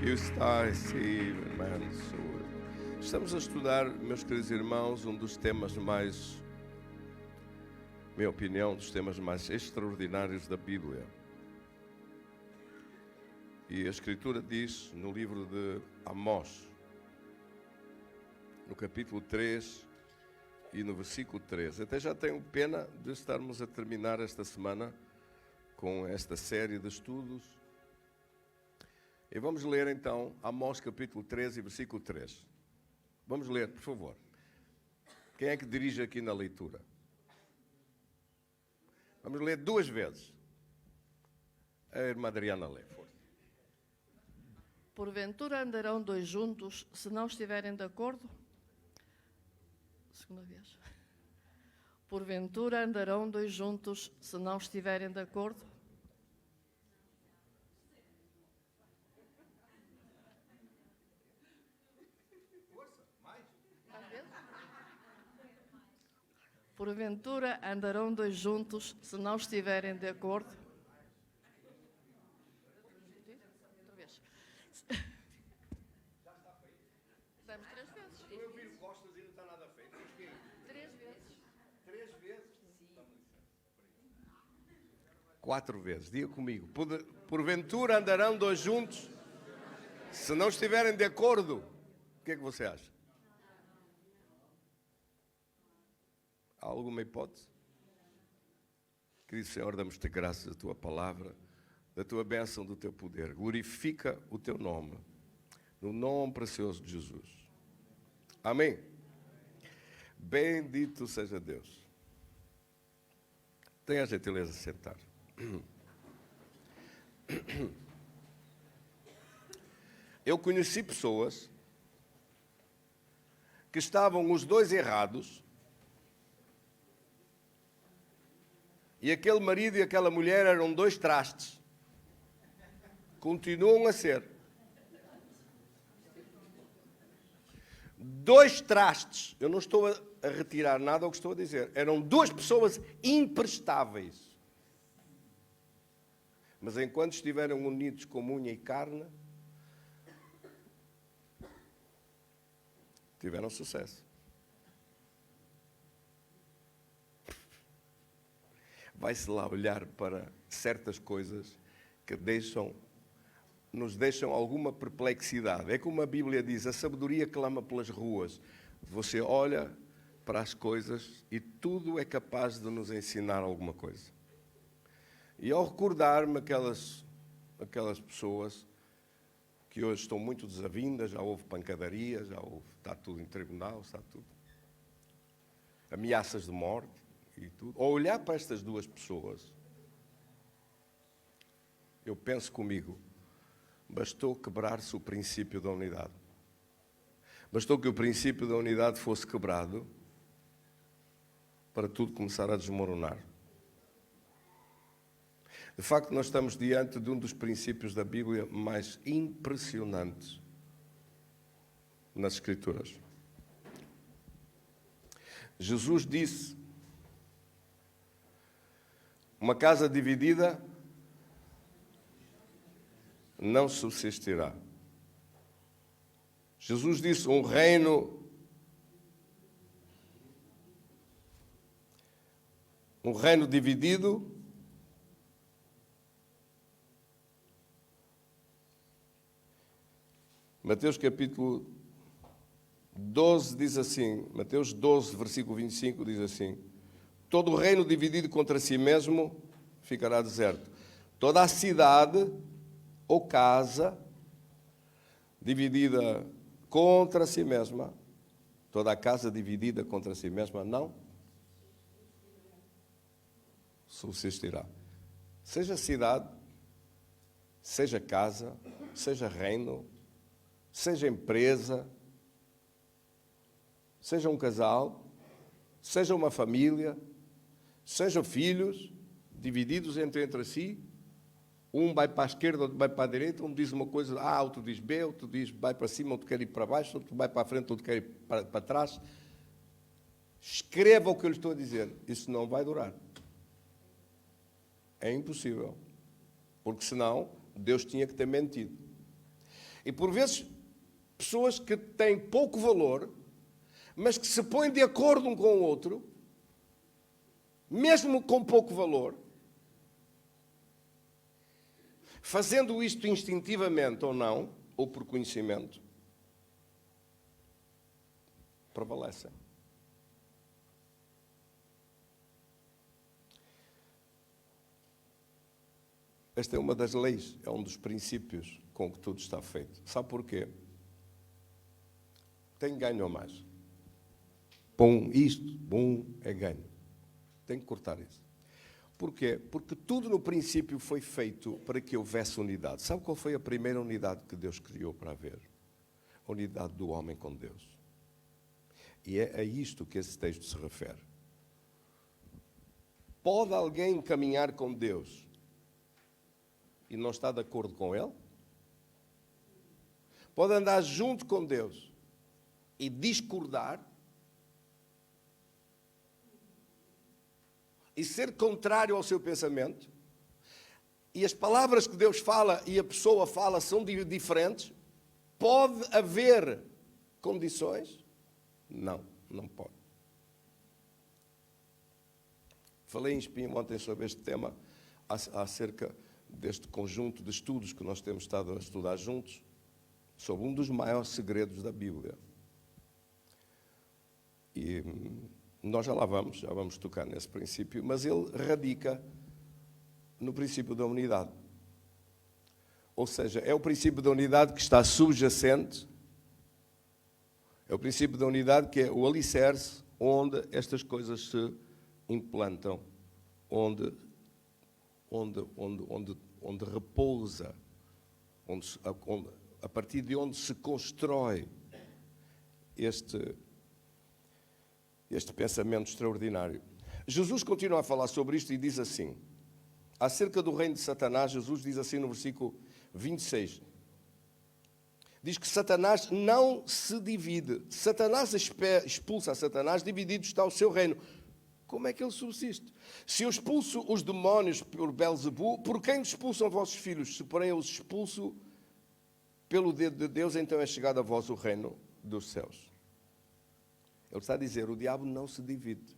You start receiving, man. Estamos a estudar, meus queridos irmãos, um dos temas mais, minha opinião, dos temas mais extraordinários da Bíblia. E a Escritura diz no livro de Amós, no capítulo 3 e no versículo 3. Até já tenho pena de estarmos a terminar esta semana com esta série de estudos. E vamos ler então Amós capítulo 13 e versículo 3. Vamos ler, por favor. Quem é que dirige aqui na leitura? Vamos ler duas vezes. A irmã Adriana lê, força. Porventura andarão dois juntos, se não estiverem de acordo? Segunda vez. Porventura andarão dois juntos, se não estiverem de acordo? Porventura andarão dois juntos, se não estiverem de acordo? Outra vez. Damos três vezes. Estou a ouvir costas e não está nada feito. Três vezes. 3 vezes? Sim. 4 vezes. Diga comigo. Porventura andarão dois juntos, se não estiverem de acordo. O que é que você acha? Há alguma hipótese? Querido Senhor, damos-te graças da tua palavra, da tua bênção, do teu poder. Glorifica o teu nome, no nome precioso de Jesus. Amém? Bendito seja Deus. Tenha a gentileza de sentar. Eu conheci pessoas que estavam os dois errados, e aquele marido e aquela mulher eram dois trastes. Continuam a ser. Dois trastes. Eu não estou a retirar nada ao que estou a dizer. Eram duas pessoas imprestáveis. Mas enquanto estiveram unidos como unha e carne, tiveram sucesso. Vai-se lá olhar para certas coisas que nos deixam alguma perplexidade. É como a Bíblia diz, a sabedoria clama pelas ruas. Você olha para as coisas e tudo é capaz de nos ensinar alguma coisa. E ao recordar-me aquelas pessoas que hoje estão muito desavindas, já houve pancadaria, está tudo em tribunal, está tudo. Ameaças de morte. E tudo. Ao olhar para estas duas pessoas, eu penso comigo, bastou quebrar-se o princípio da unidade. Bastou que o princípio da unidade fosse quebrado para tudo começar a desmoronar. De facto, nós estamos diante de um dos princípios da Bíblia mais impressionantes nas Escrituras. Jesus disse: uma casa dividida não subsistirá. Jesus disse: um reino dividido Mateus capítulo 12 diz assim, Mateus 12, versículo 25 diz assim: todo o reino dividido contra si mesmo ficará deserto. Toda a cidade ou casa dividida contra si mesma, toda a casa dividida contra si mesma não subsistirá. Seja cidade, seja casa, seja reino, seja empresa, seja um casal, seja uma família, sejam filhos divididos entre si, um vai para a esquerda, outro vai para a direita, um diz uma coisa A, outro diz B, outro diz vai para cima, outro quer ir para baixo, outro vai para a frente, outro quer ir para trás. Escreva o que eu lhe estou a dizer, isso não vai durar. É impossível, porque senão Deus tinha que ter mentido. E por vezes, pessoas que têm pouco valor, mas que se põem de acordo um com o outro, mesmo com pouco valor, fazendo isto instintivamente ou não, ou por conhecimento, prevalecem. Esta é uma das leis, é um dos princípios com que tudo está feito. Sabe porquê? Tem ganho a mais. Bom, isto, bom, é ganho. Tem que cortar isso. Porquê? Porque tudo no princípio foi feito para que houvesse unidade. Sabe qual foi a primeira unidade que Deus criou para haver? A unidade do homem com Deus. E é a isto que esse texto se refere. Pode alguém caminhar com Deus e não está de acordo com Ele? Pode andar junto com Deus e discordar? E ser contrário ao seu pensamento? E as palavras que Deus fala e a pessoa fala são diferentes? Pode haver condições? Não, não pode. Falei em Espinho ontem sobre este tema, acerca deste conjunto de estudos que nós temos estado a estudar juntos, sobre um dos maiores segredos da Bíblia. E nós já vamos tocar nesse princípio, mas ele radica no princípio da unidade. Ou seja, é o princípio da unidade que está subjacente, é o princípio da unidade que é o alicerce onde estas coisas se implantam, onde repousa, a partir de onde se constrói este pensamento extraordinário. Jesus continua a falar sobre isto e diz assim, acerca do reino de Satanás, Jesus diz assim no versículo 26, diz que Satanás não se divide. Satanás expulsa a Satanás, dividido está o seu reino. Como é que ele subsiste? Se eu expulso os demónios por Belzebu, por quem expulsam vossos filhos? Se porém eu os expulso pelo dedo de Deus, então é chegado a vós o reino dos céus. Ele está a dizer, o diabo não se divide.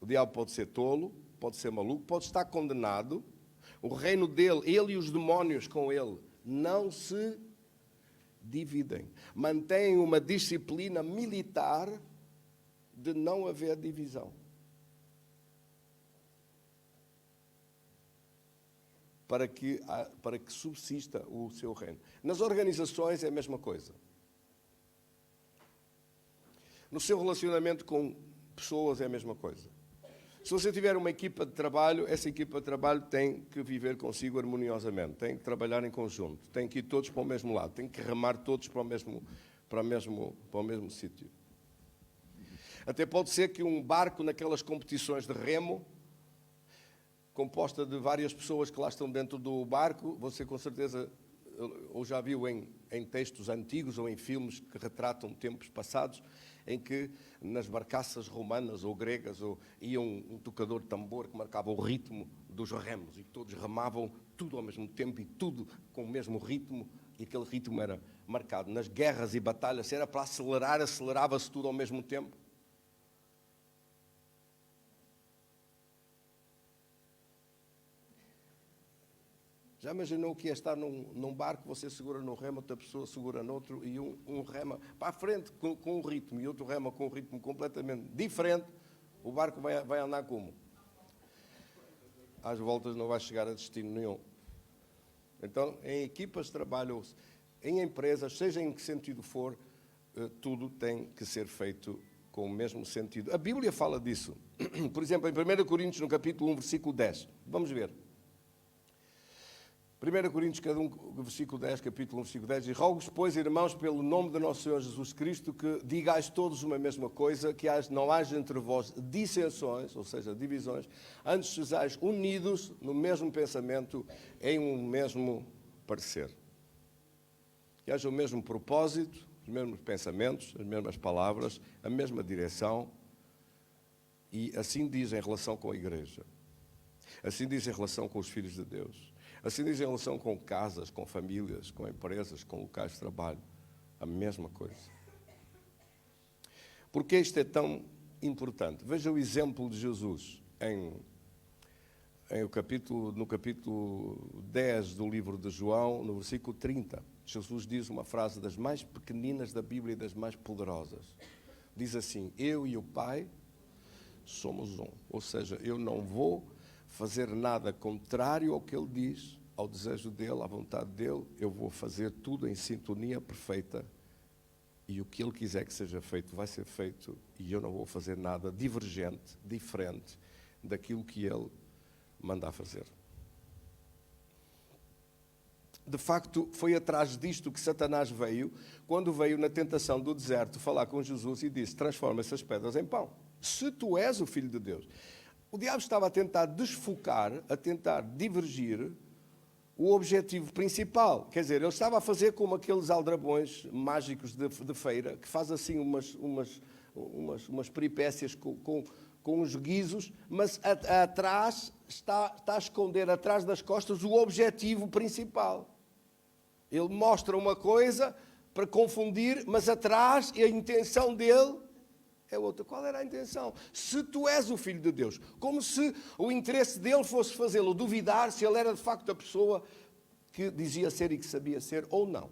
O diabo pode ser tolo, pode ser maluco, pode estar condenado. O reino dele, ele e os demónios com ele, não se dividem. Mantêm uma disciplina militar de não haver divisão. Para que subsista o seu reino. Nas organizações é a mesma coisa. No seu relacionamento com pessoas é a mesma coisa. Se você tiver uma equipa de trabalho, essa equipa de trabalho tem que viver consigo harmoniosamente, tem que trabalhar em conjunto, tem que ir todos para o mesmo lado, tem que remar todos para o mesmo sítio. Até pode ser que um barco naquelas competições de remo, composta de várias pessoas que lá estão dentro do barco, você com certeza ou já viu em textos antigos ou em filmes que retratam tempos passados, em que nas barcaças romanas ou gregas ia um tocador de tambor que marcava o ritmo dos remos e todos remavam tudo ao mesmo tempo e tudo com o mesmo ritmo, e aquele ritmo era marcado. Nas guerras e batalhas, se era para acelerar, acelerava-se tudo ao mesmo tempo. Já imaginou o que é estar num barco, você segura num remo, outra pessoa segura no outro, e um rema para a frente com um ritmo, e outro rema com um ritmo completamente diferente, o barco vai andar como? Às voltas não vai chegar a destino nenhum. Então, em equipas de trabalho, em empresas, seja em que sentido for, tudo tem que ser feito com o mesmo sentido. A Bíblia fala disso. Por exemplo, em 1 Coríntios, no capítulo 1, versículo 10. Vamos ver. 1 Coríntios, versículo 10, capítulo 1, versículo 10, e rogo-vos, pois, irmãos, pelo nome do nosso Senhor Jesus Cristo, que digais todos uma mesma coisa, que não haja entre vós dissensões, ou seja, divisões, antes sejais unidos no mesmo pensamento, em um mesmo parecer. Que haja o mesmo propósito, os mesmos pensamentos, as mesmas palavras, a mesma direção, e assim diz em relação com a igreja. Assim diz em relação com os filhos de Deus. Assim diz em relação com casas, com famílias, com empresas, com locais de trabalho. A mesma coisa. Por que isto é tão importante? Veja o exemplo de Jesus no capítulo 10 do livro de João, no versículo 30. Jesus diz uma frase das mais pequeninas da Bíblia e das mais poderosas. Diz assim: eu e o Pai somos um. Ou seja, eu não vou fazer nada contrário ao que Ele diz, ao desejo dEle, à vontade dEle. Eu vou fazer tudo em sintonia perfeita. E o que Ele quiser que seja feito, vai ser feito. E eu não vou fazer nada divergente, diferente daquilo que Ele manda fazer. De facto, foi atrás disto que Satanás veio, quando veio na tentação do deserto falar com Jesus e disse: transforma essas pedras em pão, se tu és o Filho de Deus. O diabo estava a tentar desfocar, a tentar divergir o objetivo principal. Quer dizer, ele estava a fazer como aqueles aldrabões mágicos de feira, que faz assim umas peripécias com uns guizos, mas atrás está a esconder, atrás das costas, o objetivo principal. Ele mostra uma coisa para confundir, mas atrás a intenção dele é outra. Qual era a intenção? Se tu és o Filho de Deus, como se o interesse dele fosse fazê-lo duvidar se ele era de facto a pessoa que dizia ser e que sabia ser, ou não.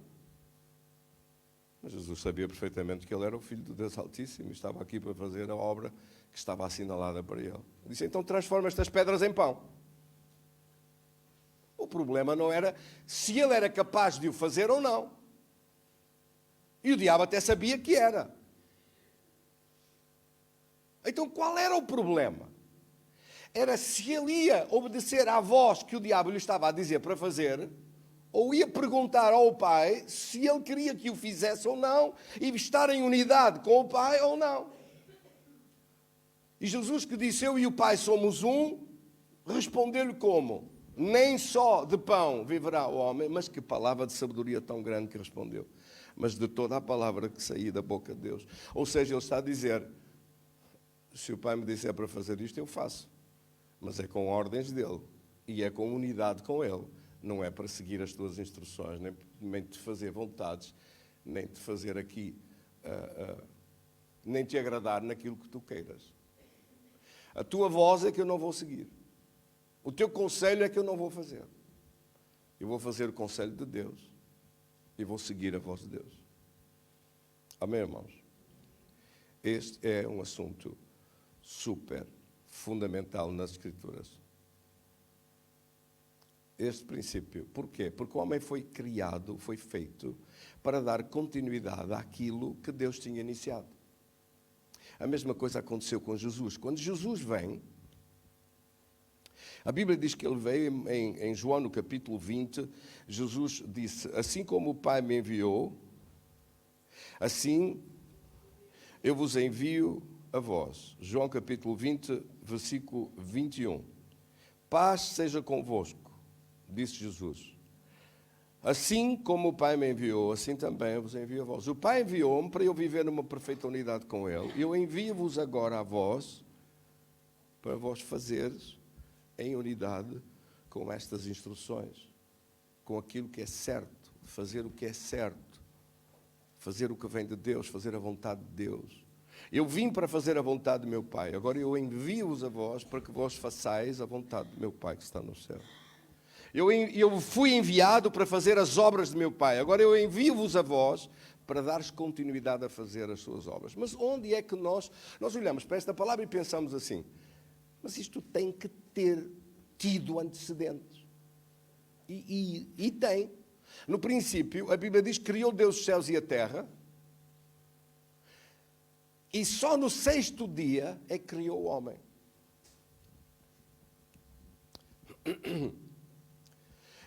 Mas Jesus sabia perfeitamente que ele era o Filho de Deus Altíssimo e estava aqui para fazer a obra que estava assinalada para ele. Ele disse: então transforma estas pedras em pão. O problema não era se ele era capaz de o fazer ou não. E o diabo até sabia que era. Então qual era o problema? Era se ele ia obedecer à voz que o diabo lhe estava a dizer para fazer, ou ia perguntar ao Pai se ele queria que o fizesse ou não, e estar em unidade com o Pai ou não. E Jesus, que disse: eu e o Pai somos um, respondeu-lhe como? Nem só de pão viverá o homem, mas que palavra de sabedoria tão grande que respondeu. Mas de toda a palavra que saía da boca de Deus. Ou seja, ele está a dizer: se o Pai me disser para fazer isto, eu faço. Mas é com ordens dele. E é com unidade com ele. Não é para seguir as tuas instruções, nem te fazer vontades, nem te fazer aqui, nem te agradar naquilo que tu queiras. A tua voz é que eu não vou seguir. O teu conselho é que eu não vou fazer. Eu vou fazer o conselho de Deus e vou seguir a voz de Deus. Amém, irmãos? Este é um assunto super fundamental nas Escrituras. Este princípio. Porquê? Porque o homem foi criado, foi feito para dar continuidade àquilo que Deus tinha iniciado. A mesma coisa aconteceu com Jesus. Quando Jesus vem, a Bíblia diz que ele veio em João, no capítulo 20, Jesus disse: assim como o Pai me enviou, assim eu vos envio a vós. João capítulo 20, versículo 21. Paz seja convosco, disse Jesus. Assim como o Pai me enviou, assim também eu vos envio a vós. O Pai enviou-me para eu viver numa perfeita unidade com Ele. Eu envio-vos agora a vós, para vós fazeres em unidade com estas instruções, com aquilo que é certo, fazer o que é certo, fazer o que vem de Deus, fazer a vontade de Deus. Eu vim para fazer a vontade do meu Pai, agora eu envio-vos a vós para que vós façais a vontade do meu Pai que está no céu. Eu fui enviado para fazer as obras de meu Pai, agora eu envio-vos a vós para dares continuidade a fazer as suas obras. Mas onde é que nós olhamos para esta palavra e pensamos assim: mas isto tem que ter tido antecedentes. E tem. No princípio, a Bíblia diz que criou Deus os céus e a terra, e só no sexto dia é que criou o homem.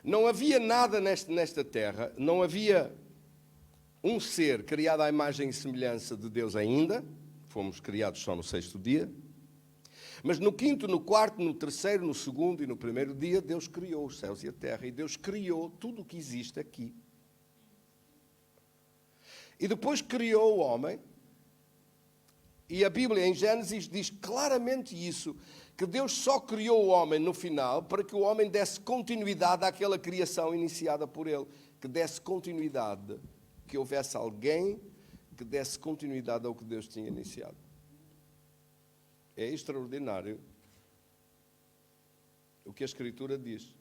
Não havia nada nesta terra, não havia um ser criado à imagem e semelhança de Deus ainda, fomos criados só no sexto dia, mas no quinto, no quarto, no terceiro, no segundo e no primeiro dia, Deus criou os céus e a terra, e Deus criou tudo o que existe aqui. E depois criou o homem, e a Bíblia em Gênesis diz claramente isso, que Deus só criou o homem no final para que o homem desse continuidade àquela criação iniciada por ele. Que desse continuidade, que houvesse alguém que desse continuidade ao que Deus tinha iniciado. É extraordinário o que a Escritura diz.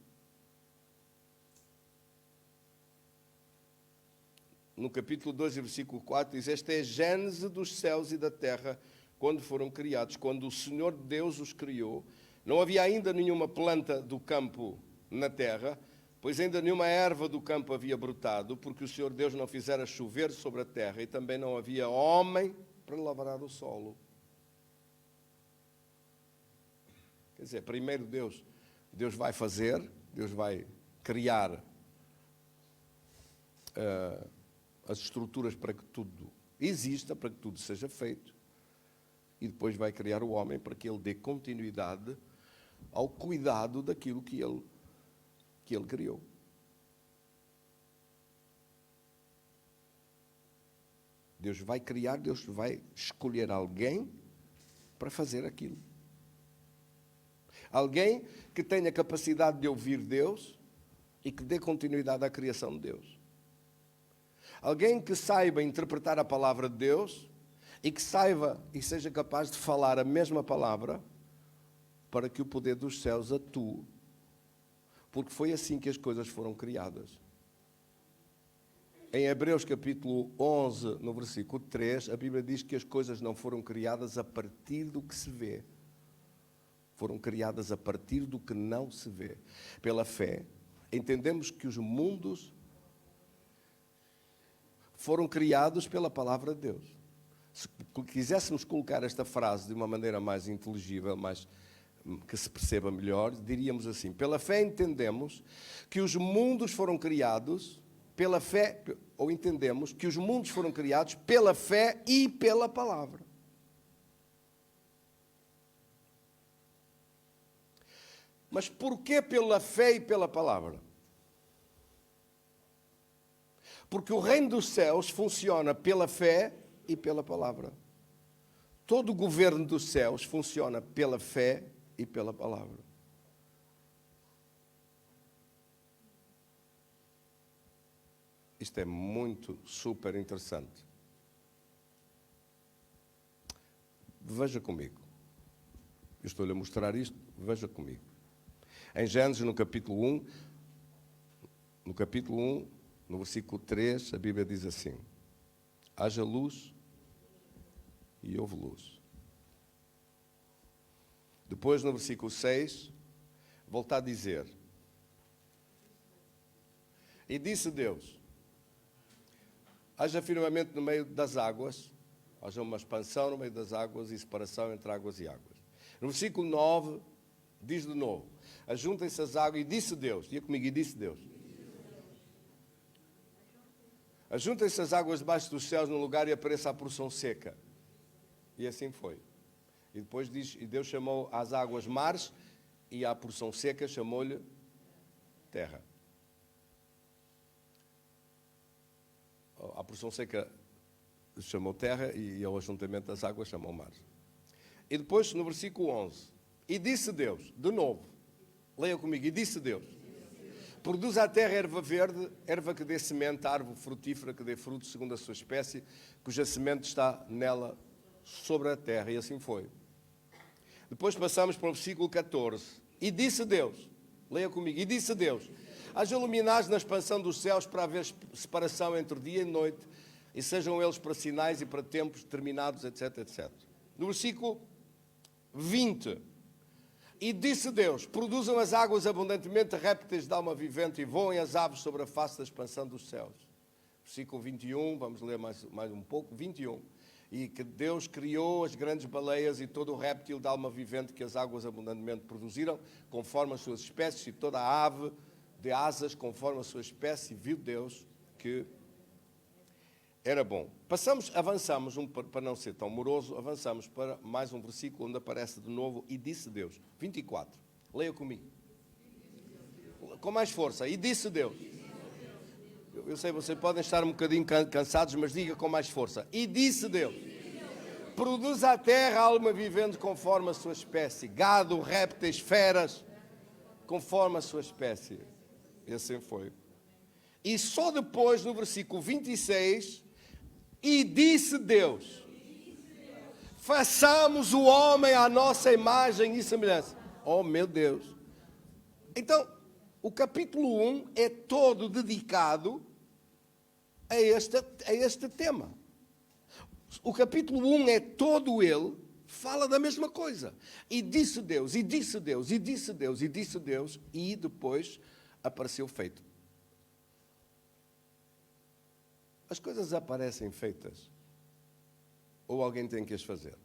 No capítulo 2, versículo 4, diz: esta é a gênese dos céus e da terra, quando foram criados, quando o Senhor Deus os criou. Não havia ainda nenhuma planta do campo na terra, pois ainda nenhuma erva do campo havia brotado, porque o Senhor Deus não fizera chover sobre a terra, e também não havia homem para lavrar o solo. Quer dizer, primeiro Deus vai fazer, Deus vai criar as estruturas para que tudo exista, para que tudo seja feito, e depois vai criar o homem para que ele dê continuidade ao cuidado daquilo que ele criou. Deus vai criar, Deus vai escolher alguém para fazer aquilo. Alguém que tenha capacidade de ouvir Deus e que dê continuidade à criação de Deus. Alguém que saiba interpretar a palavra de Deus e que saiba e seja capaz de falar a mesma palavra para que o poder dos céus atue. Porque foi assim que as coisas foram criadas. Em Hebreus capítulo 11, no versículo 3, a Bíblia diz que as coisas não foram criadas a partir do que se vê. Foram criadas a partir do que não se vê. Pela fé, entendemos que os mundos foram criados pela palavra de Deus. Se quiséssemos colocar esta frase de uma maneira mais inteligível, mais que se perceba melhor, diríamos assim: pela fé entendemos que os mundos foram criados pela fé, ou entendemos que os mundos foram criados pela fé e pela palavra. Mas porquê pela fé e pela palavra? Porque o reino dos céus funciona pela fé e pela palavra. Todo o governo dos céus funciona pela fé e pela palavra. Isto é muito, super interessante. Veja comigo. Eu estou-lhe a mostrar isto, veja comigo. Em Gênesis, no capítulo 1, no versículo 3, a Bíblia diz assim: haja luz e houve luz. Depois, no versículo 6, volta a dizer: e disse Deus: haja firmamento no meio das águas, haja uma expansão no meio das águas e separação entre águas e águas. No versículo 9, diz de novo: ajuntem-se as águas, e disse Deus, diga comigo, e disse Deus: ajuntem-se as águas debaixo dos céus num lugar e apareça a porção seca. E assim foi. E depois diz, e Deus chamou às águas mares, e à porção seca chamou-lhe terra. A porção seca chamou terra e ao ajuntamento das águas chamou mares. E depois, no versículo 11, e disse Deus, de novo, leia comigo, e disse Deus: produz a terra erva verde, erva que dê semente, árvore frutífera que dê fruto segundo a sua espécie, cuja semente está nela sobre a terra. E assim foi. Depois passamos para o versículo 14. E disse Deus, leia comigo, e disse Deus: haja luminares na expansão dos céus para haver separação entre dia e noite, e sejam eles para sinais e para tempos determinados, etc, etc. No versículo 20. E disse Deus: produzam as águas abundantemente répteis de alma vivente e voem as aves sobre a face da expansão dos céus. Versículo 21, vamos ler mais um pouco, 21. E que Deus criou as grandes baleias e todo o réptil de alma vivente que as águas abundantemente produziram, conforme as suas espécies, e toda a ave de asas, conforme a sua espécie, viu Deus que era bom. Avançamos, para não ser tão moroso, avançamos para mais um versículo onde aparece de novo, e disse Deus. 24. Leia comigo. Com mais força. E disse Deus. Eu sei, vocês podem estar um bocadinho cansados, mas diga com mais força. E disse Deus: Produz a terra alma vivente conforme a sua espécie. Gado, répteis, feras, conforme a sua espécie. E assim foi. E só depois, no versículo 26, e disse Deus, façamos o homem à nossa imagem e semelhança. Oh, meu Deus. Então, o capítulo 1 é todo dedicado a este tema. O capítulo 1 é todo ele, fala da mesma coisa. E disse Deus, e disse Deus, e disse Deus, e disse Deus, e depois apareceu feito. As coisas aparecem feitas. Ou alguém tem que as fazer?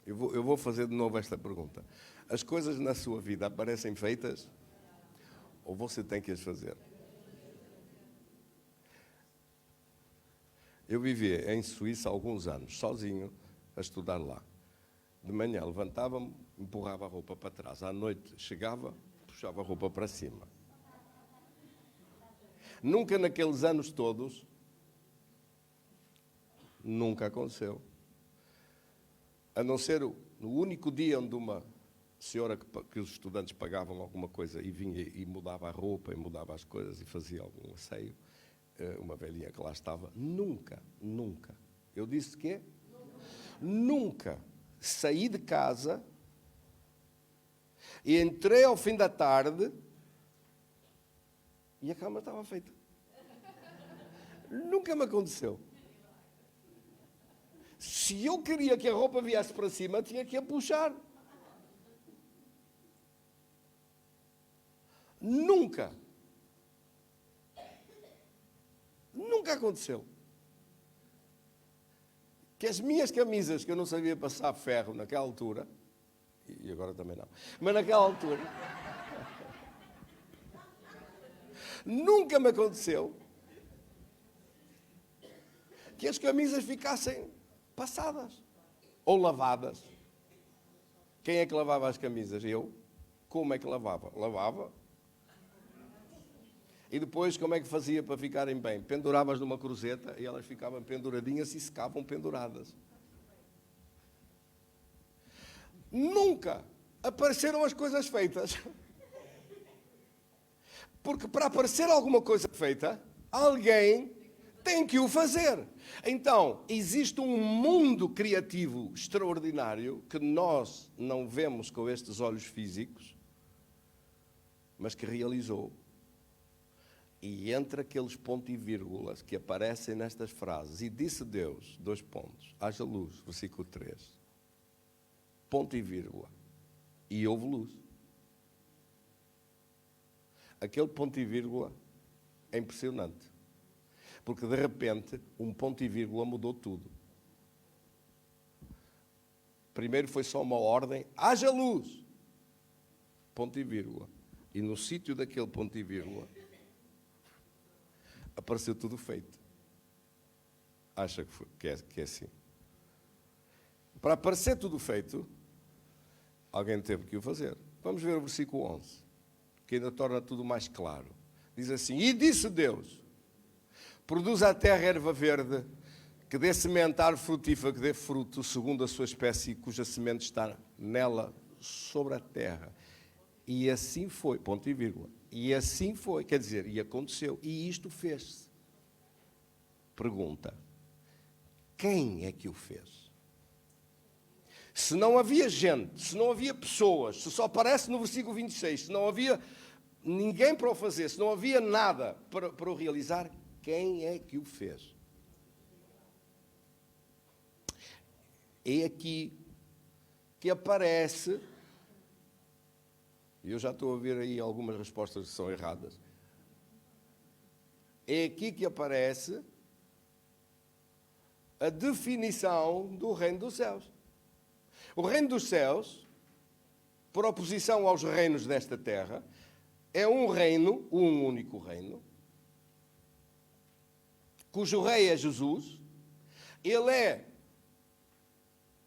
Eu vou fazer de novo esta pergunta. As coisas na sua vida aparecem feitas? Ou você tem que as fazer? Eu vivi em Suíça há alguns anos, sozinho, a estudar lá. De manhã levantava-me, empurrava a roupa para trás. À noite chegava, puxava a roupa para cima. Nunca naqueles anos todos, nunca aconteceu. A não ser no único dia onde uma senhora que os estudantes pagavam alguma coisa e vinha e mudava a roupa e mudava as coisas e fazia algum asseio, uma velhinha que lá estava, nunca, eu disse que nunca saí de casa e entrei ao fim da tarde e a cama estava feita. Nunca me aconteceu. Se eu queria que a roupa viesse para cima, tinha que a puxar. Nunca aconteceu. Que as minhas camisas, que eu não sabia passar ferro naquela altura, e agora também não, mas naquela altura, nunca me aconteceu que as camisas ficassem passadas ou lavadas. Quem é que lavava as camisas? Eu. Como é que lavava? Lavava. E depois, como é que fazia para ficarem bem? Pendurava-as numa cruzeta e elas ficavam penduradinhas e secavam penduradas. Nunca apareceram as coisas feitas. Porque para aparecer alguma coisa feita, alguém tem que o fazer. Então, existe um mundo criativo extraordinário que nós não vemos com estes olhos físicos, mas que realizou. E entre aqueles pontos e vírgulas que aparecem nestas frases, e disse Deus, 2 pontos, haja luz, versículo 3, ponto e vírgula, e houve luz. Aquele ponto e vírgula é impressionante, porque de repente um ponto e vírgula mudou tudo. Primeiro foi só uma ordem, haja luz, ponto e vírgula, e no sítio daquele ponto e vírgula apareceu tudo feito. Acha que é assim? Para aparecer tudo feito, alguém teve que o fazer. Vamos ver o versículo 11, que ainda torna tudo mais claro. Diz assim, e disse Deus, produz a terra erva verde, que dê semente, árvore frutífera, que dê fruto segundo a sua espécie, cuja semente está nela sobre a terra. E assim foi, ponto e vírgula. E assim foi, quer dizer, e aconteceu. E isto fez-se. Pergunta, quem é que o fez? Se não havia gente, se não havia pessoas, se só aparece no versículo 26, se não havia ninguém para o fazer, se não havia nada para o realizar, quem é que o fez? É aqui que aparece, e eu já estou a ver aí algumas respostas que são erradas, é aqui que aparece a definição do reino dos céus. O reino dos céus, por oposição aos reinos desta terra, é um reino, um único reino, cujo rei é Jesus. Ele é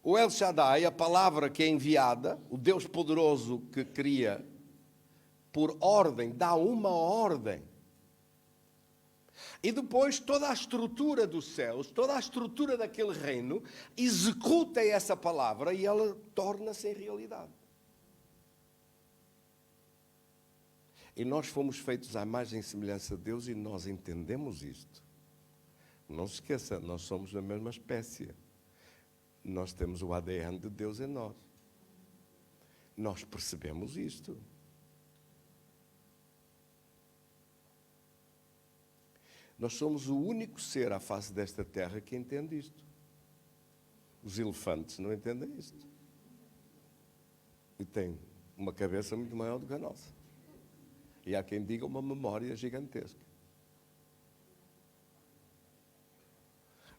o El Shaddai, a palavra que é enviada, o Deus poderoso que cria por ordem, dá uma ordem E depois toda a estrutura dos céus, toda a estrutura daquele reino, executa essa palavra e ela torna-se em realidade. E nós fomos feitos à imagem e semelhança de Deus e nós entendemos isto. Não se esqueça, nós somos da mesma espécie. Nós temos o ADN de Deus em nós. Nós percebemos isto. Nós somos o único ser à face desta terra que entende isto. Os elefantes não entendem isto. E têm uma cabeça muito maior do que a nossa. E há quem diga uma memória gigantesca.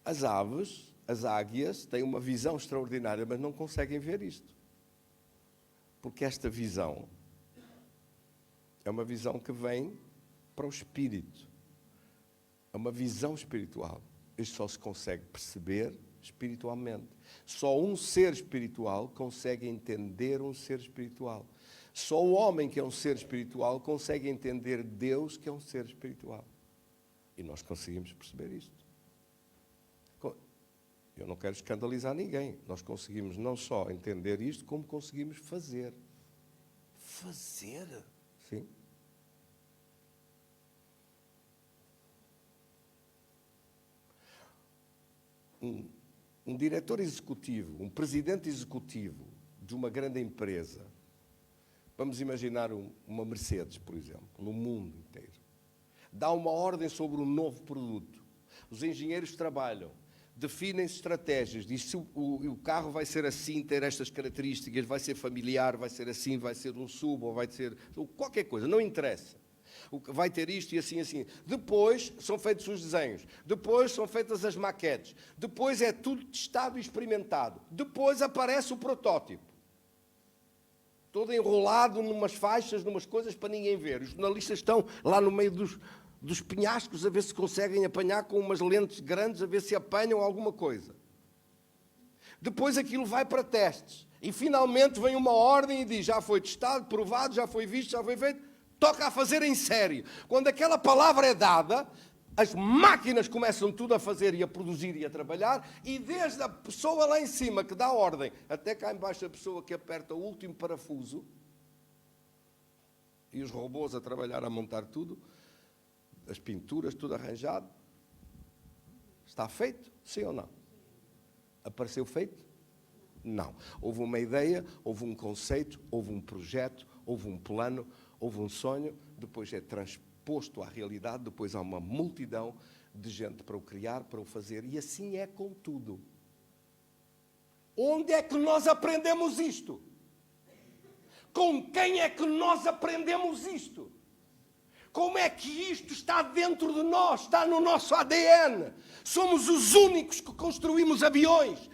As aves, as águias, têm uma visão extraordinária, mas não conseguem ver isto. Porque esta visão é uma visão que vem para o espírito. É uma visão espiritual. Isto só se consegue perceber espiritualmente. Só um ser espiritual consegue entender um ser espiritual. Só o homem que é um ser espiritual consegue entender Deus que é um ser espiritual. E nós conseguimos perceber isto. Eu não quero escandalizar ninguém. Nós conseguimos não só entender isto, como conseguimos fazer. Fazer? Sim. Um diretor executivo, um presidente executivo de uma grande empresa, vamos imaginar uma Mercedes, por exemplo, no mundo inteiro, dá uma ordem sobre um novo produto. Os engenheiros trabalham, definem estratégias, diz se o carro vai ser assim, ter estas características, vai ser familiar, vai ser assim, vai ser um SUV, ou vai ser qualquer coisa, não interessa. Vai ter isto e assim, assim. Depois são feitos os desenhos. Depois são feitas as maquetes. Depois é tudo testado e experimentado. Depois aparece o protótipo. Todo enrolado numas faixas, numas coisas para ninguém ver. Os jornalistas estão lá no meio dos penhascos a ver se conseguem apanhar com umas lentes grandes, a ver se apanham alguma coisa. Depois aquilo vai para testes. E finalmente vem uma ordem e diz, já foi testado, provado, já foi visto, já foi feito. Toca a fazer em série. Quando aquela palavra é dada, as máquinas começam tudo a fazer e a produzir e a trabalhar, e desde a pessoa lá em cima que dá ordem, até cá em baixo a pessoa que aperta o último parafuso, e os robôs a trabalhar, a montar tudo, as pinturas, tudo arranjado. Está feito? Sim ou não? Apareceu feito? Não. Houve uma ideia, houve um conceito, houve um projeto, houve um plano, houve um sonho, depois é transposto à realidade, depois há uma multidão de gente para o criar, para o fazer, e assim é com tudo. Onde é que nós aprendemos isto? Com quem é que nós aprendemos isto? Como é que isto está dentro de nós, está no nosso ADN? Somos os únicos que construímos aviões,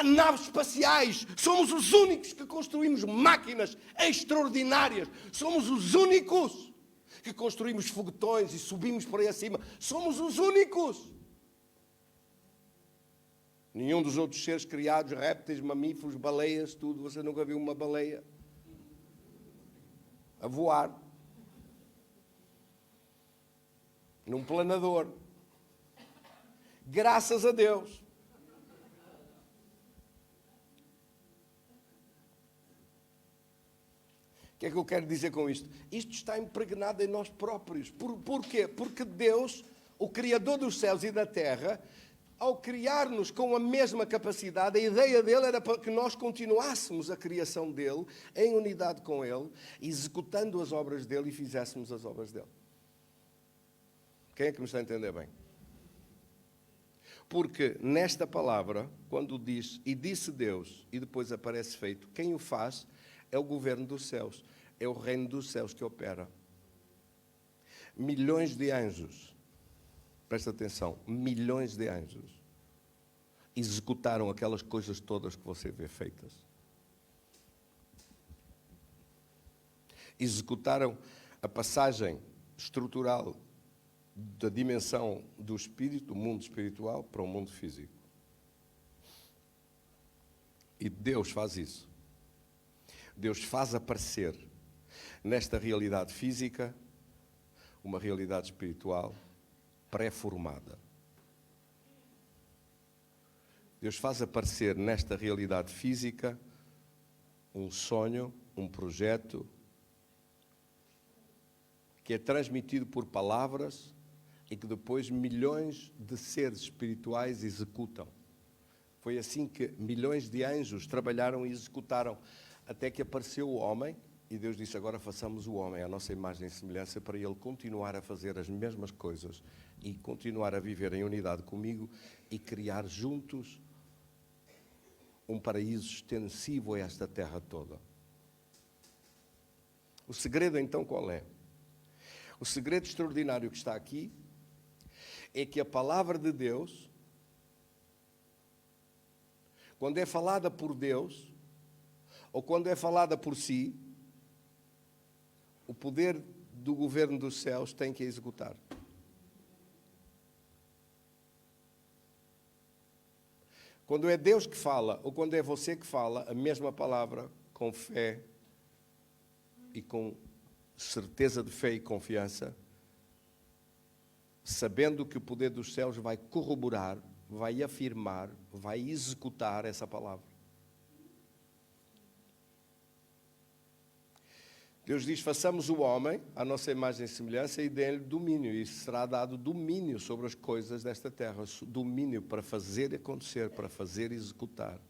naves espaciais, somos os únicos que construímos máquinas extraordinárias, somos os únicos que construímos foguetões e subimos por aí acima, somos os únicos. Nenhum dos outros seres criados, répteis, mamíferos, baleias, tudo, você nunca viu uma baleia a voar num planador. Graças a Deus. O que é que eu quero dizer com isto? Isto está impregnado em nós próprios. Por quê? Porque Deus, o Criador dos céus e da terra, ao criar-nos com a mesma capacidade, a ideia dele era para que nós continuássemos a criação dele, em unidade com ele, executando as obras dele e fizéssemos as obras dele. Quem é que me está a entender bem? Porque nesta palavra, quando diz, e disse Deus, e depois aparece feito, quem o faz é o governo dos céus, é o reino dos céus que opera. Milhões de anjos, presta atenção, milhões de anjos executaram aquelas coisas todas que você vê feitas. Executaram a passagem estrutural da dimensão do espírito, do mundo espiritual, para o mundo físico. E Deus faz isso. Deus faz aparecer nesta realidade física uma realidade espiritual pré-formada. Deus faz aparecer nesta realidade física um sonho, um projeto que é transmitido por palavras e que depois milhões de seres espirituais executam. Foi assim que milhões de anjos trabalharam e executaram, até que apareceu o homem e Deus disse: agora façamos o homem à nossa imagem e semelhança, para ele continuar a fazer as mesmas coisas e continuar a viver em unidade comigo e criar juntos um paraíso extensivo a esta terra toda. O segredo então qual é? O segredo extraordinário que está aqui é que a palavra de Deus, quando é falada por Deus, ou quando é falada por si, o poder do governo dos céus tem que executar. Quando é Deus que fala, ou quando é você que fala, a mesma palavra, com fé e com certeza de fé e confiança, sabendo que o poder dos céus vai corroborar, vai afirmar, vai executar essa palavra. Deus diz: façamos o homem à nossa imagem e semelhança e dê-lhe domínio. E será dado domínio sobre as coisas desta terra. Domínio para fazer acontecer, para fazer executar.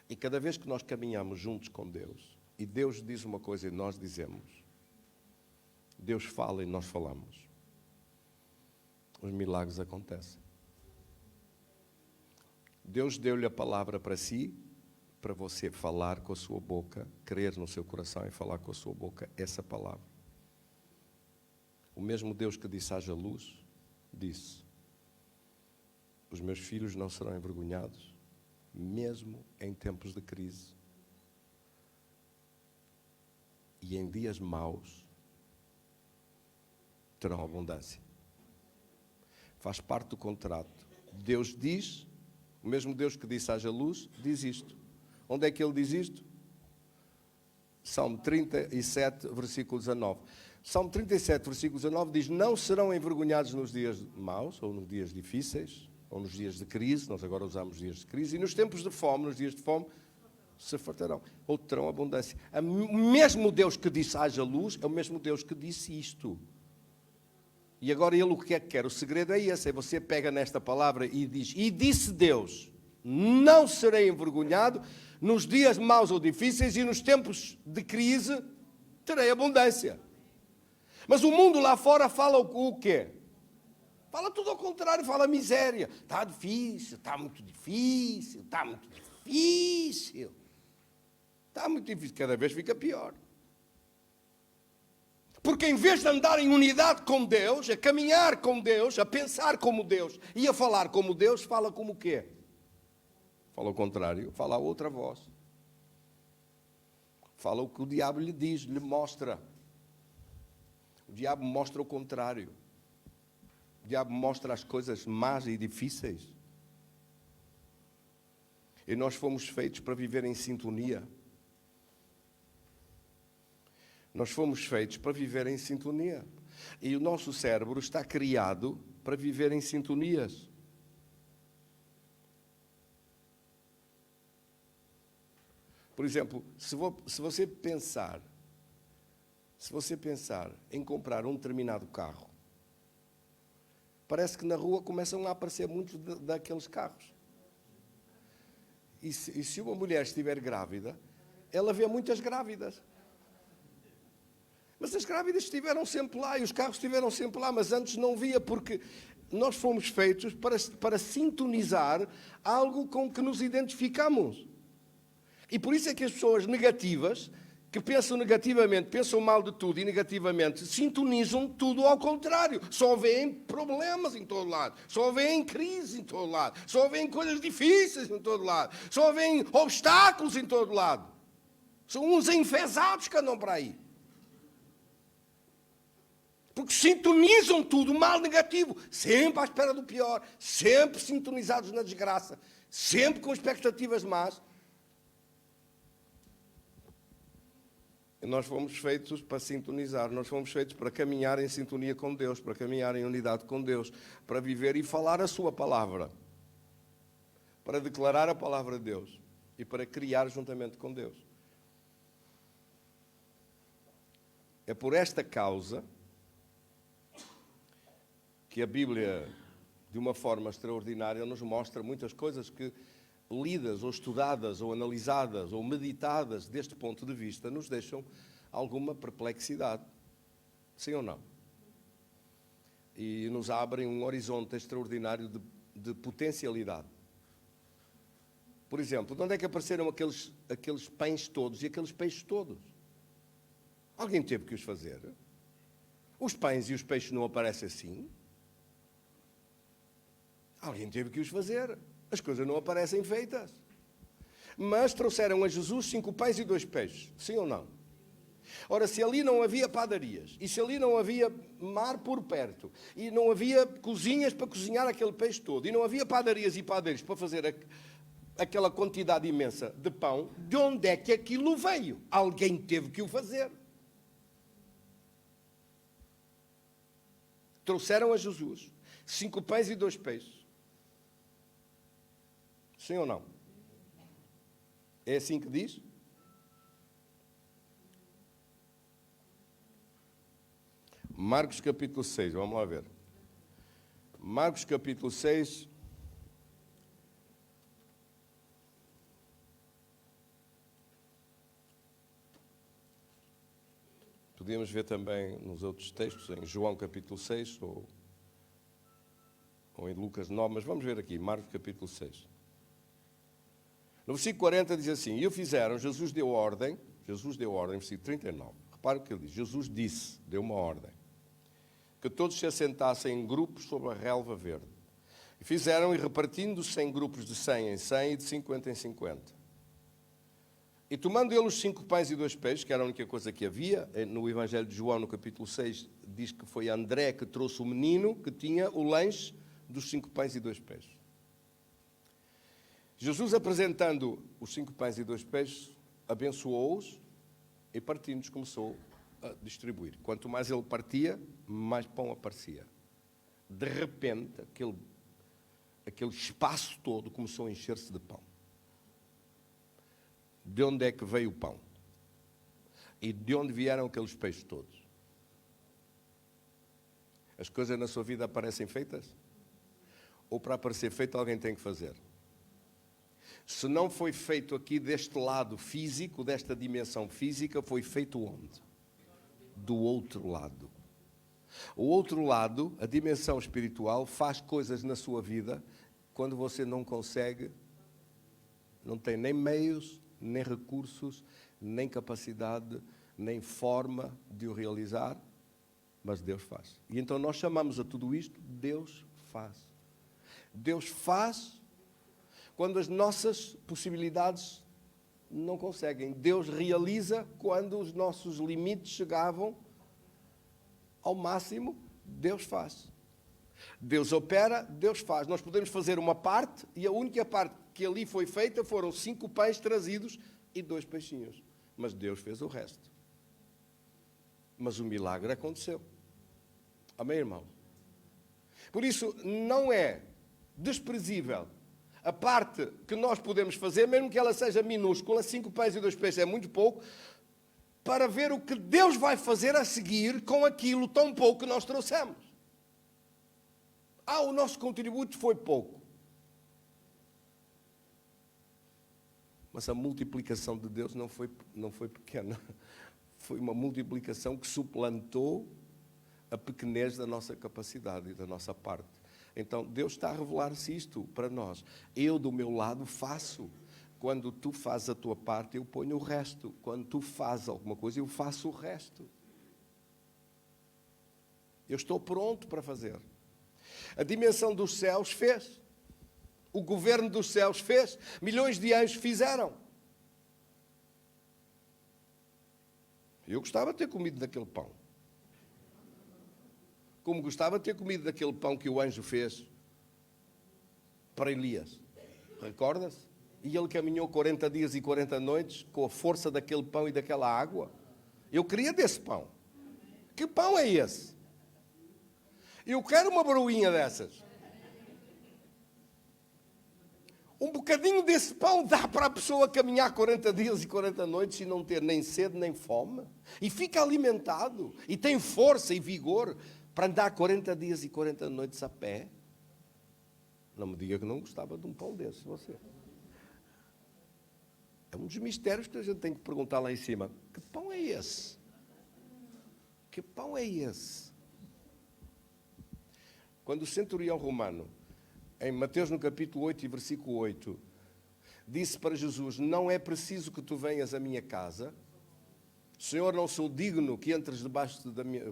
E cada vez que nós caminhamos juntos com Deus, e Deus diz uma coisa e nós dizemos, Deus fala e nós falamos, os milagres acontecem. Deus deu-lhe a palavra para si, para você falar com a sua boca, crer no seu coração e falar com a sua boca essa palavra. O mesmo Deus que disse haja luz, disse: os meus filhos não serão envergonhados, mesmo em tempos de crise e em dias maus terão abundância. Faz parte do contrato. Deus diz, o mesmo Deus que disse haja luz, diz isto. Onde é que ele diz isto? Salmo 37, versículo 19. Salmo 37, versículo 19 diz: não serão envergonhados nos dias maus, ou nos dias difíceis, ou nos dias de crise. Nós agora usamos dias de crise. E nos tempos de fome, nos dias de fome, se fartarão, ou terão abundância. O mesmo Deus que disse haja luz, é o mesmo Deus que disse isto. E agora ele o que é que quer? O segredo é esse, é você pega nesta palavra e diz: e disse Deus, não serei envergonhado, nos dias maus ou difíceis e nos tempos de crise terei abundância. Mas o mundo lá fora fala o quê? Fala tudo ao contrário, fala miséria. Está difícil, está muito difícil, está muito difícil. Está muito difícil, cada vez fica pior. Porque em vez de andar em unidade com Deus, a caminhar com Deus, a pensar como Deus e a falar como Deus, fala como o quê? Fala ao contrário, fala a outra voz. Fala o que o diabo lhe diz, lhe mostra. O diabo mostra o contrário. O diabo mostra as coisas más e difíceis. E nós fomos feitos para viver em sintonia. Nós fomos feitos para viver em sintonia. E o nosso cérebro está criado para viver em sintonias. Por exemplo, se você pensar em comprar um determinado carro, parece que na rua começam a aparecer muitos daqueles carros. E se uma mulher estiver grávida, ela vê muitas grávidas. Mas as grávidas estiveram sempre lá e os carros estiveram sempre lá, mas antes não via, porque nós fomos feitos para sintonizar algo com que nos identificamos. E por isso é que as pessoas negativas, que pensam negativamente, pensam mal de tudo e negativamente, sintonizam tudo ao contrário. Só veem problemas em todo lado, só veem crise em todo lado, só veem coisas difíceis em todo lado, só veem obstáculos em todo lado. São uns enfesados que andam para aí. Porque sintonizam tudo, mal negativo, sempre à espera do pior, sempre sintonizados na desgraça, sempre com expectativas más. Nós fomos feitos para sintonizar, nós fomos feitos para caminhar em sintonia com Deus, para caminhar em unidade com Deus, para viver e falar a sua palavra, para declarar a palavra de Deus e para criar juntamente com Deus. É por esta causa que a Bíblia, de uma forma extraordinária, nos mostra muitas coisas que, lidas ou estudadas ou analisadas ou meditadas deste ponto de vista, nos deixam alguma perplexidade. Sim ou não? E nos abrem um horizonte extraordinário de potencialidade. Por exemplo, de onde é que apareceram aqueles pães todos e aqueles peixes todos? Alguém teve que os fazer. Os pães e os peixes não aparecem assim. Alguém teve que os fazer. As coisas não aparecem feitas. Mas trouxeram a Jesus 5 pães e 2 peixes. Sim ou não? Ora, se ali não havia padarias, e se ali não havia mar por perto, e não havia cozinhas para cozinhar aquele peixe todo, e não havia padarias e padeiros para fazer aquela quantidade imensa de pão, de onde é que aquilo veio? Alguém teve que o fazer. Trouxeram a Jesus 5 pães e 2 peixes. Sim ou não? É assim que diz? Marcos capítulo 6, vamos lá ver. Marcos capítulo 6. Podíamos ver também nos outros textos, em João capítulo 6 ou em Lucas 9, mas vamos ver aqui, Marcos capítulo 6. No versículo 40 diz assim: E o fizeram, Jesus deu ordem, versículo 39. Repare o que ele diz: Jesus disse, deu uma ordem, que todos se assentassem em grupos sobre a relva verde. E fizeram, e repartindo-se em grupos de 100 em 100 e de 50 em 50. E tomando ele os 5 pães e 2 peixes, que era a única coisa que havia, no Evangelho de João, no capítulo 6, diz que foi André que trouxe o menino que tinha o lanche dos 5 pães e 2 peixes. Jesus, apresentando os 5 pães e 2 peixes, abençoou-os e partindo-os começou a distribuir. Quanto mais ele partia, mais pão aparecia. De repente, aquele espaço todo começou a encher-se de pão. De onde é que veio o pão? E de onde vieram aqueles peixes todos? As coisas na sua vida aparecem feitas? Ou para aparecer feito alguém tem que fazer? Se não foi feito aqui deste lado físico, desta dimensão física, foi feito onde? Do outro lado. O outro lado, a dimensão espiritual, faz coisas na sua vida quando você não consegue, não tem nem meios, nem recursos, nem capacidade, nem forma de o realizar, mas Deus faz. E então nós chamamos a tudo isto Deus faz. Deus faz quando as nossas possibilidades não conseguem. Deus realiza quando os nossos limites chegavam ao máximo. Deus faz. Deus opera, Deus faz. Nós podemos fazer uma parte e a única parte que ali foi feita foram 5 pães trazidos e 2 peixinhos. Mas Deus fez o resto. Mas o milagre aconteceu. Amém, irmão? Por isso, não é desprezível a parte que nós podemos fazer, mesmo que ela seja minúscula, 5 pães e 2 peixes é muito pouco, para ver o que Deus vai fazer a seguir com aquilo tão pouco que nós trouxemos. O nosso contributo foi pouco. Mas a multiplicação de Deus não foi pequena. Foi uma multiplicação que suplantou a pequenez da nossa capacidade e da nossa parte. Então, Deus está a revelar-se isto para nós. Eu, do meu lado, faço. Quando tu fazes a tua parte, eu ponho o resto. Quando tu fazes alguma coisa, eu faço o resto. Eu estou pronto para fazer. A dimensão dos céus fez. O governo dos céus fez. Milhões de anjos fizeram. Eu gostava de ter comido daquele pão. Como gostava de ter comido daquele pão que o anjo fez para Elias. Recorda-se? E ele caminhou 40 dias e 40 noites com a força daquele pão e daquela água. Eu queria desse pão. Que pão é esse? Eu quero uma broinha dessas. Um bocadinho desse pão dá para a pessoa caminhar 40 dias e 40 noites e não ter nem sede nem fome. E fica alimentado. E tem força e vigor para andar 40 dias e 40 noites a pé. Não me diga que não gostava de um pão desse, você. É um dos mistérios que a gente tem que perguntar lá em cima. Que pão é esse? Que pão é esse? Quando o centurião romano, em Mateus no capítulo 8 e versículo 8, disse para Jesus, não é preciso que tu venhas à minha casa, Senhor, não sou digno que entres debaixo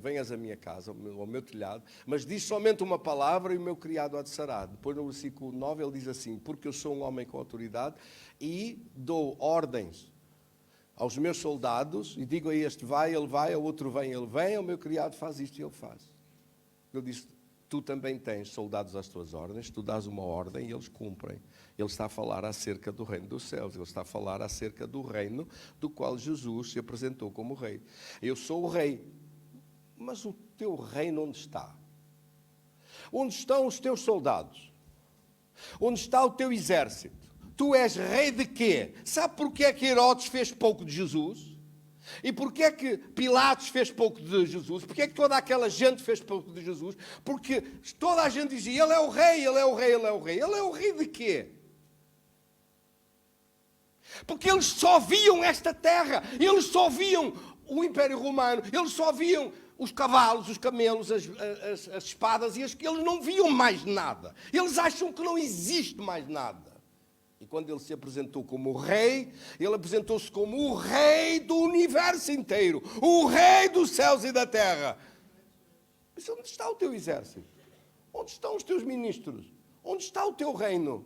venhas à minha casa, ao meu telhado, mas diz somente uma palavra e o meu criado há de sarar. Depois no versículo 9 ele diz assim, porque eu sou um homem com autoridade e dou ordens aos meus soldados e digo a este vai, ele vai, ao outro vem, ele vem, ao meu criado faz isto e ele faz. Ele disse, tu também tens soldados às tuas ordens, tu dás uma ordem e eles cumprem. Ele está a falar acerca do reino dos céus, ele está a falar acerca do reino do qual Jesus se apresentou como rei. Eu sou o rei, mas o teu reino onde está? Onde estão os teus soldados? Onde está o teu exército? Tu és rei de quê? Sabe porquê é que Herodes fez pouco de Jesus? E porquê é que Pilatos fez pouco de Jesus? Porquê é que toda aquela gente fez pouco de Jesus? Porque toda a gente dizia, ele é o rei, ele é o rei, ele é o rei. Ele é o rei de quê? Porque eles só viam esta terra, eles só viam o Império Romano, eles só viam os cavalos, os camelos, as espadas, eles não viam mais nada. Eles acham que não existe mais nada. E quando ele se apresentou como o rei, ele apresentou-se como o rei do universo inteiro, o rei dos céus e da terra. Mas onde está o teu exército? Onde estão os teus ministros? Onde está o teu reino?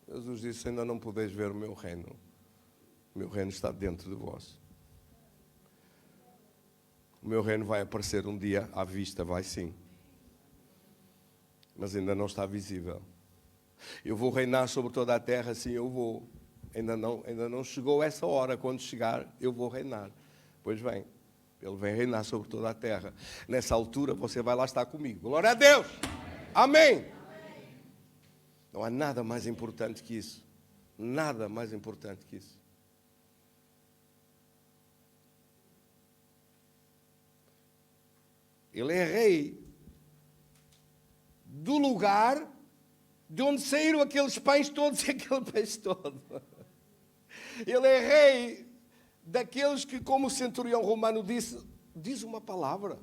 Jesus disse, ainda não podeis ver o meu reino. O meu reino está dentro de vós. O meu reino vai aparecer um dia à vista, vai sim. Mas ainda não está visível. Eu vou reinar sobre toda a terra, sim, eu vou. Ainda não chegou essa hora. Quando chegar, eu vou reinar. Pois vem. Ele vem reinar sobre toda a terra. Nessa altura, você vai lá estar comigo. Glória a Deus! Amém! Não há nada mais importante que isso. Nada mais importante que isso. Ele é rei do lugar de onde saíram aqueles pães todos e aquele peixe todo. Ele é rei daqueles que, como o centurião romano disse, diz uma palavra.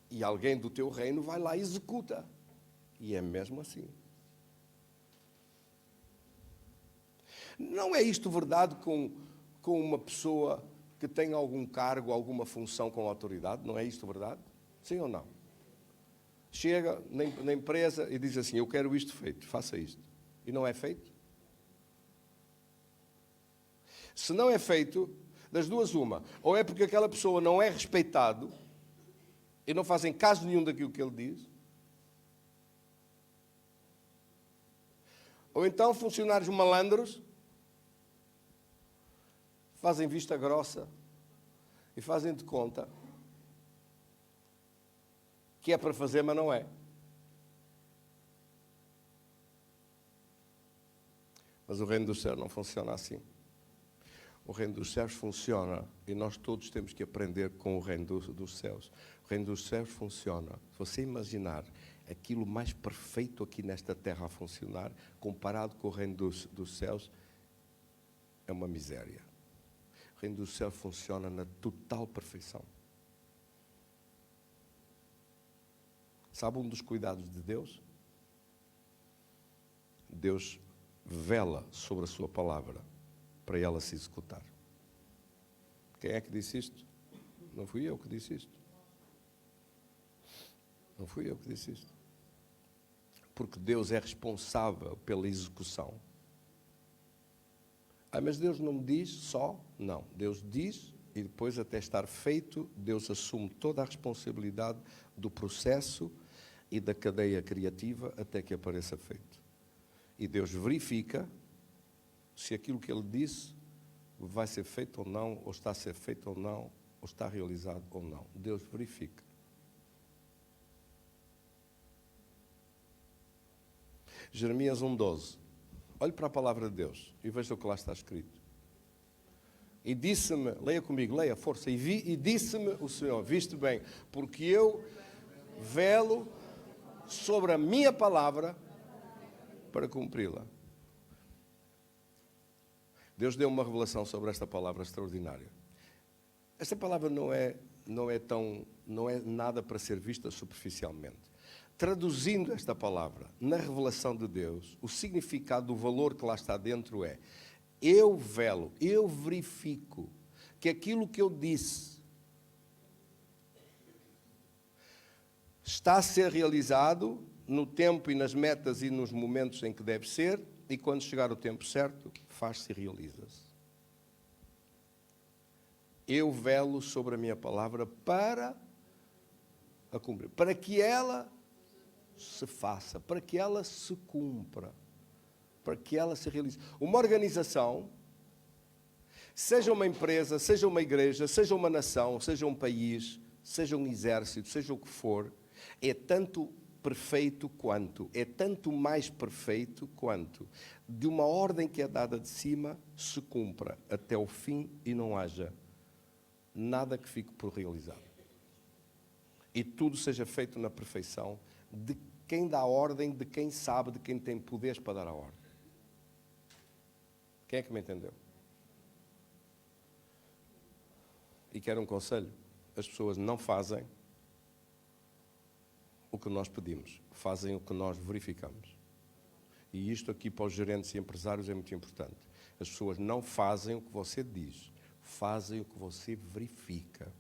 E alguém do teu reino vai lá e executa. E é mesmo assim. Não é isto verdade com uma pessoa que tem algum cargo, alguma função com autoridade? Não é isto verdade? Sim ou não? Chega na empresa e diz assim, eu quero isto feito, faça isto. E não é feito? Se não é feito, das duas uma. Ou é porque aquela pessoa não é respeitado e não fazem caso nenhum daquilo que ele diz. Ou então funcionários malandros fazem vista grossa e fazem de conta que é para fazer, mas não é. Mas o reino dos céus não funciona assim. O reino dos céus funciona, e nós todos temos que aprender com o reino dos céus. O reino dos céus funciona. Se você imaginar aquilo mais perfeito aqui nesta terra a funcionar, comparado com o reino dos céus, é uma miséria. O reino dos céus funciona na total perfeição. Sabe um dos cuidados de Deus? Deus vela sobre a sua palavra para ela se executar. Quem é que disse isto? Não fui eu que disse isto. Não fui eu que disse isto. Porque Deus é responsável pela execução. Ah, mas Deus não me diz só? Não. Deus diz e depois, até estar feito, Deus assume toda a responsabilidade do processo e da cadeia criativa até que apareça feito. E Deus verifica se aquilo que Ele disse vai ser feito ou não, ou está a ser feito ou não, ou está realizado ou não. Deus verifica. Jeremias 1,12. Olhe para a palavra de Deus e veja o que lá está escrito. E disse-me, leia comigo, leia, força, e disse-me o Senhor, viste bem, porque eu velo sobre a minha palavra para cumpri-la. Deus deu uma revelação sobre esta palavra extraordinária. Esta palavra não é nada para ser vista superficialmente. Traduzindo esta palavra na revelação de Deus, o significado do valor que lá está dentro é: eu velo, eu verifico que aquilo que eu disse está a ser realizado no tempo e nas metas e nos momentos em que deve ser, e quando chegar o tempo certo, faz-se e realiza-se. Eu velo sobre a minha palavra para a cumprir, para que ela se faça, para que ela se cumpra, para que ela se realize. Uma organização, seja uma empresa, seja uma igreja, seja uma nação, seja um país, seja um exército, seja o que for, é tanto perfeito quanto, é tanto mais perfeito quanto de uma ordem que é dada de cima se cumpra até o fim e não haja nada que fique por realizar. E tudo seja feito na perfeição de quem dá ordem, de quem sabe, de quem tem poderes para dar a ordem. Quem é que me entendeu? E quero um conselho. As pessoas não fazem o que nós pedimos, fazem o que nós verificamos. E isto aqui para os gerentes e empresários é muito importante. As pessoas não fazem o que você diz, fazem o que você verifica.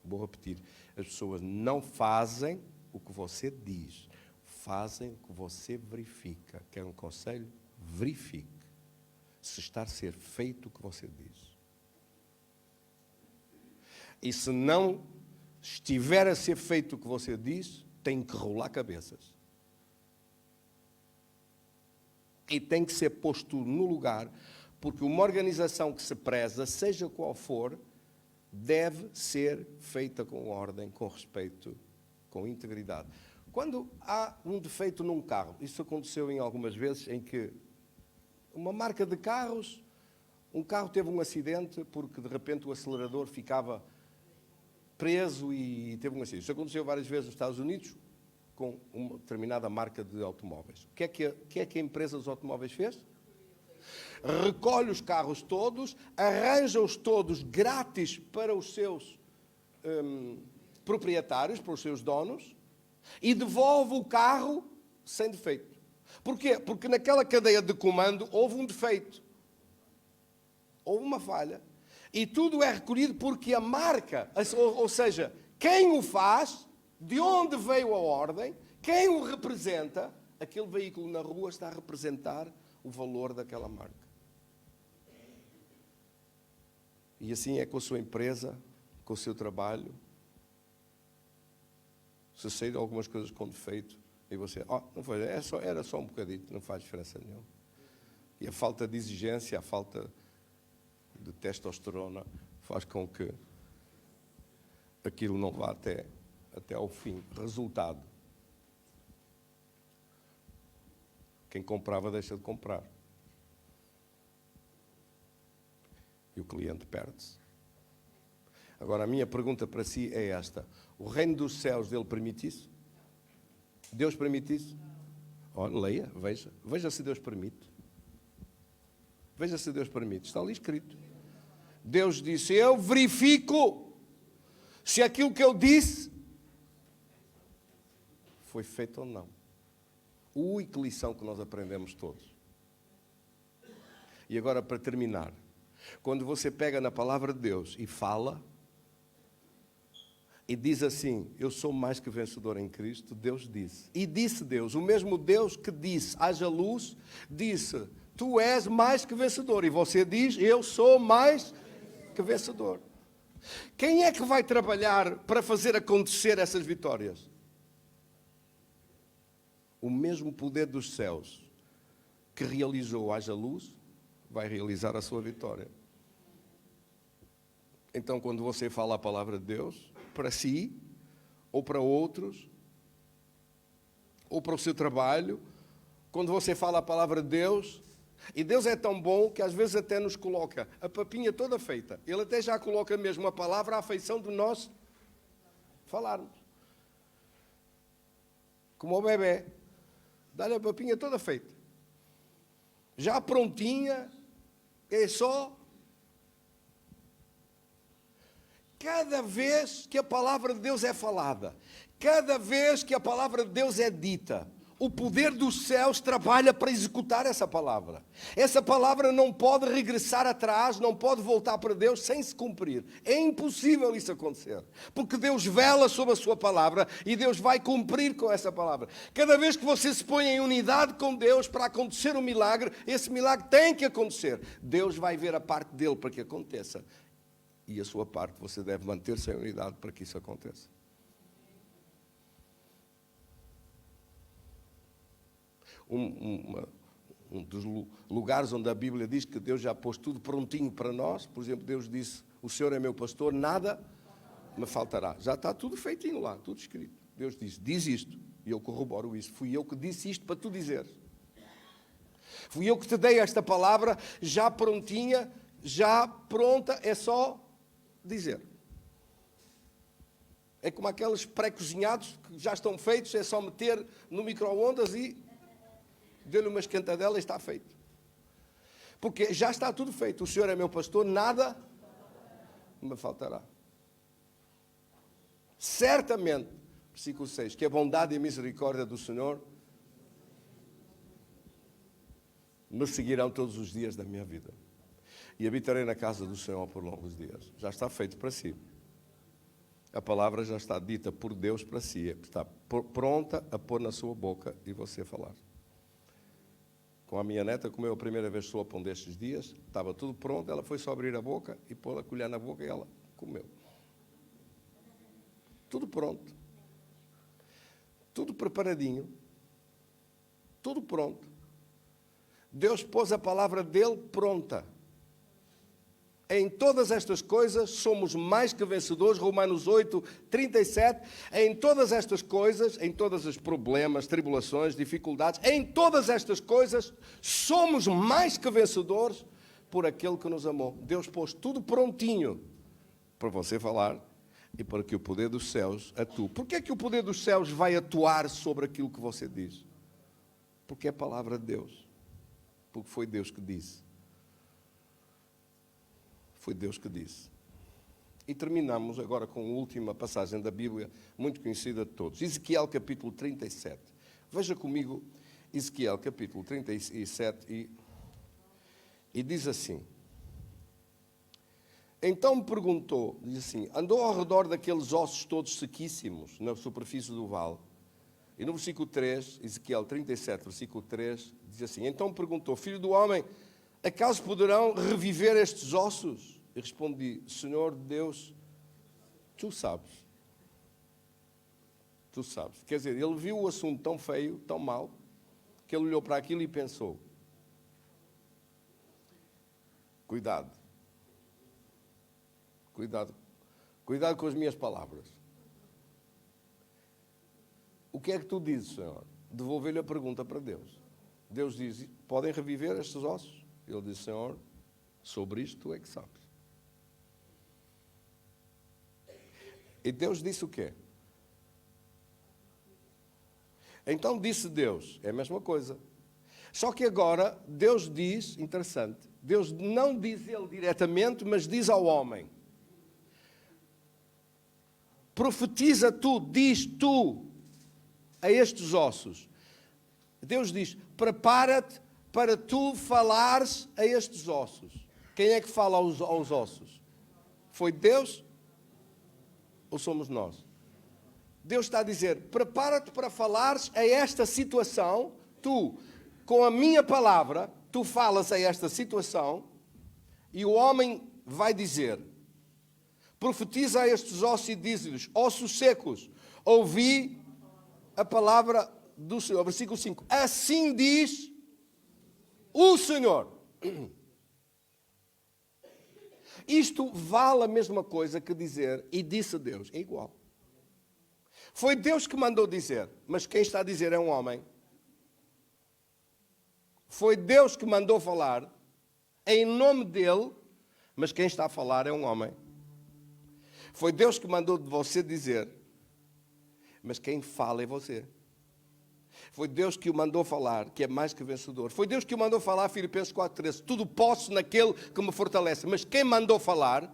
Vou repetir. As pessoas não fazem o que você diz, fazem o que você verifica. Quer um conselho? Verifique se está a ser feito o que você diz. E se não estiver a ser feito o que você diz, tem que rolar cabeças. E tem que ser posto no lugar, porque uma organização que se preza, seja qual for, deve ser feita com ordem, com respeito, com integridade. Quando há um defeito num carro, isso aconteceu em algumas vezes em que uma marca de carros, um carro teve um acidente porque de repente o acelerador ficava preso e teve um acidente. Isso aconteceu várias vezes nos Estados Unidos com uma determinada marca de automóveis. O que é que a empresa dos automóveis fez? Recolhe os carros todos, arranja-os todos grátis para os seus proprietários, para os seus donos, e devolve o carro sem defeito. Porquê? Porque naquela cadeia de comando houve um defeito. Houve uma falha. E tudo é recolhido porque a marca, ou seja, quem o faz, de onde veio a ordem, quem o representa, aquele veículo na rua está a representar o valor daquela marca. E assim é com a sua empresa, com o seu trabalho. Se sair algumas coisas com defeito, e você, não foi, era só um bocadinho, não faz diferença nenhuma. E a falta de exigência, a falta de testosterona faz com que aquilo não vá até ao fim. Resultado: quem comprava deixa de comprar. E o cliente perde-se. Agora, a minha pergunta para si é esta: o reino dos céus dele permite isso? Deus permite isso? Olha, leia, veja se Deus permite. Veja se Deus permite. Está ali escrito. Deus disse: eu verifico se aquilo que eu disse foi feito ou não. Ui, que lição que nós aprendemos todos. E agora, para terminar, quando você pega na palavra de Deus e fala, e diz assim: eu sou mais que vencedor em Cristo, Deus disse. E disse Deus, o mesmo Deus que disse, haja luz, disse, tu és mais que vencedor. E você diz, eu sou mais que vencedor. Quem é que vai trabalhar para fazer acontecer essas vitórias? O mesmo poder dos céus que realizou haja luz, vai realizar a sua vitória. Então, quando você fala a palavra de Deus, para si, ou para outros, ou para o seu trabalho, quando você fala a palavra de Deus, e Deus é tão bom que às vezes até nos coloca a papinha toda feita. Ele até já coloca mesmo a palavra à feição de nós falarmos. Como o bebê, dá-lhe a papinha toda feita. Já prontinha, é só... Cada vez que a palavra de Deus é falada, cada vez que a palavra de Deus é dita, o poder dos céus trabalha para executar essa palavra. Essa palavra não pode regressar atrás, não pode voltar para Deus sem se cumprir. É impossível isso acontecer. Porque Deus vela sobre a sua palavra e Deus vai cumprir com essa palavra. Cada vez que você se põe em unidade com Deus para acontecer um milagre, esse milagre tem que acontecer. Deus vai ver a parte dele para que aconteça. E a sua parte você deve manter-se em unidade para que isso aconteça. Um dos lugares onde a Bíblia diz que Deus já pôs tudo prontinho para nós, por exemplo, Deus disse, o Senhor é meu pastor, nada me faltará. Já está tudo feitinho lá, tudo escrito. Deus disse, diz isto, e eu corroboro isso. Fui eu que disse isto para tu dizeres. Fui eu que te dei esta palavra, já prontinha, já pronta, é só dizer. É como aqueles pré-cozinhados que já estão feitos, é só meter no micro-ondas e dê-lhe uma esquentadela e está feito. Porque já está tudo feito. O Senhor é meu pastor, nada me faltará. Certamente, versículo 6, que a bondade e a misericórdia do Senhor me seguirão todos os dias da minha vida. E habitarei na casa do Senhor por longos dias. Já está feito para si. A palavra já está dita por Deus para si. Está pronta a pôr na sua boca e você falar. Com a minha neta, comeu a primeira vez sopa um destes dias. Estava tudo pronto. Ela foi só abrir a boca e pôr a colher na boca e ela comeu. Tudo pronto. Tudo preparadinho. Tudo pronto. Deus pôs a palavra dele pronta. Em todas estas coisas somos mais que vencedores, Romanos 8, 37. Em todas estas coisas, em todos os problemas, tribulações, dificuldades, em todas estas coisas somos mais que vencedores por aquele que nos amou. Deus pôs tudo prontinho para você falar e para que o poder dos céus atue. Porquê é que o poder dos céus vai atuar sobre aquilo que você diz? Porque é a palavra de Deus. Porque foi Deus que disse. Foi Deus que disse. E terminamos agora com a última passagem da Bíblia, muito conhecida de todos. Ezequiel capítulo 37. Veja comigo Ezequiel capítulo 37 e diz assim. Então me perguntou, diz assim, andou ao redor daqueles ossos todos sequíssimos na superfície do vale. E no versículo 3, Ezequiel 37, versículo 3, diz assim, então me perguntou, filho do homem, acaso poderão reviver estes ossos? E respondi, Senhor Deus, tu sabes. Tu sabes. Quer dizer, ele viu o assunto tão feio, tão mal, que ele olhou para aquilo e pensou, cuidado. Cuidado. Cuidado com as minhas palavras. O que é que tu dizes, Senhor? Devolver-lhe a pergunta para Deus. Deus diz, podem reviver estes ossos? Ele diz, Senhor, sobre isto tu é que sabes. E Deus disse o quê? Então disse Deus, é a mesma coisa. Só que agora Deus diz, interessante, Deus não diz ele diretamente, mas diz ao homem. Profetiza tu, diz tu a estes ossos. Deus diz, prepara-te para tu falares a estes ossos. Quem é que fala aos ossos? Foi Deus ou somos nós? Deus está a dizer, prepara-te para falares a esta situação. Tu, com a minha palavra, tu falas a esta situação e o homem vai dizer, profetiza a estes ossos e diz-lhes, ossos secos, ouvi a palavra do Senhor. Versículo 5, assim diz o Senhor. Isto vale a mesma coisa que dizer, e disse Deus. É igual. Foi Deus que mandou dizer, mas quem está a dizer é um homem. Foi Deus que mandou falar, em nome dele, mas quem está a falar é um homem. Foi Deus que mandou de você dizer, mas quem fala é você. Foi Deus que o mandou falar, que é mais que vencedor. Foi Deus que o mandou falar, Filipenses 4,13. Tudo posso naquele que me fortalece. Mas quem mandou falar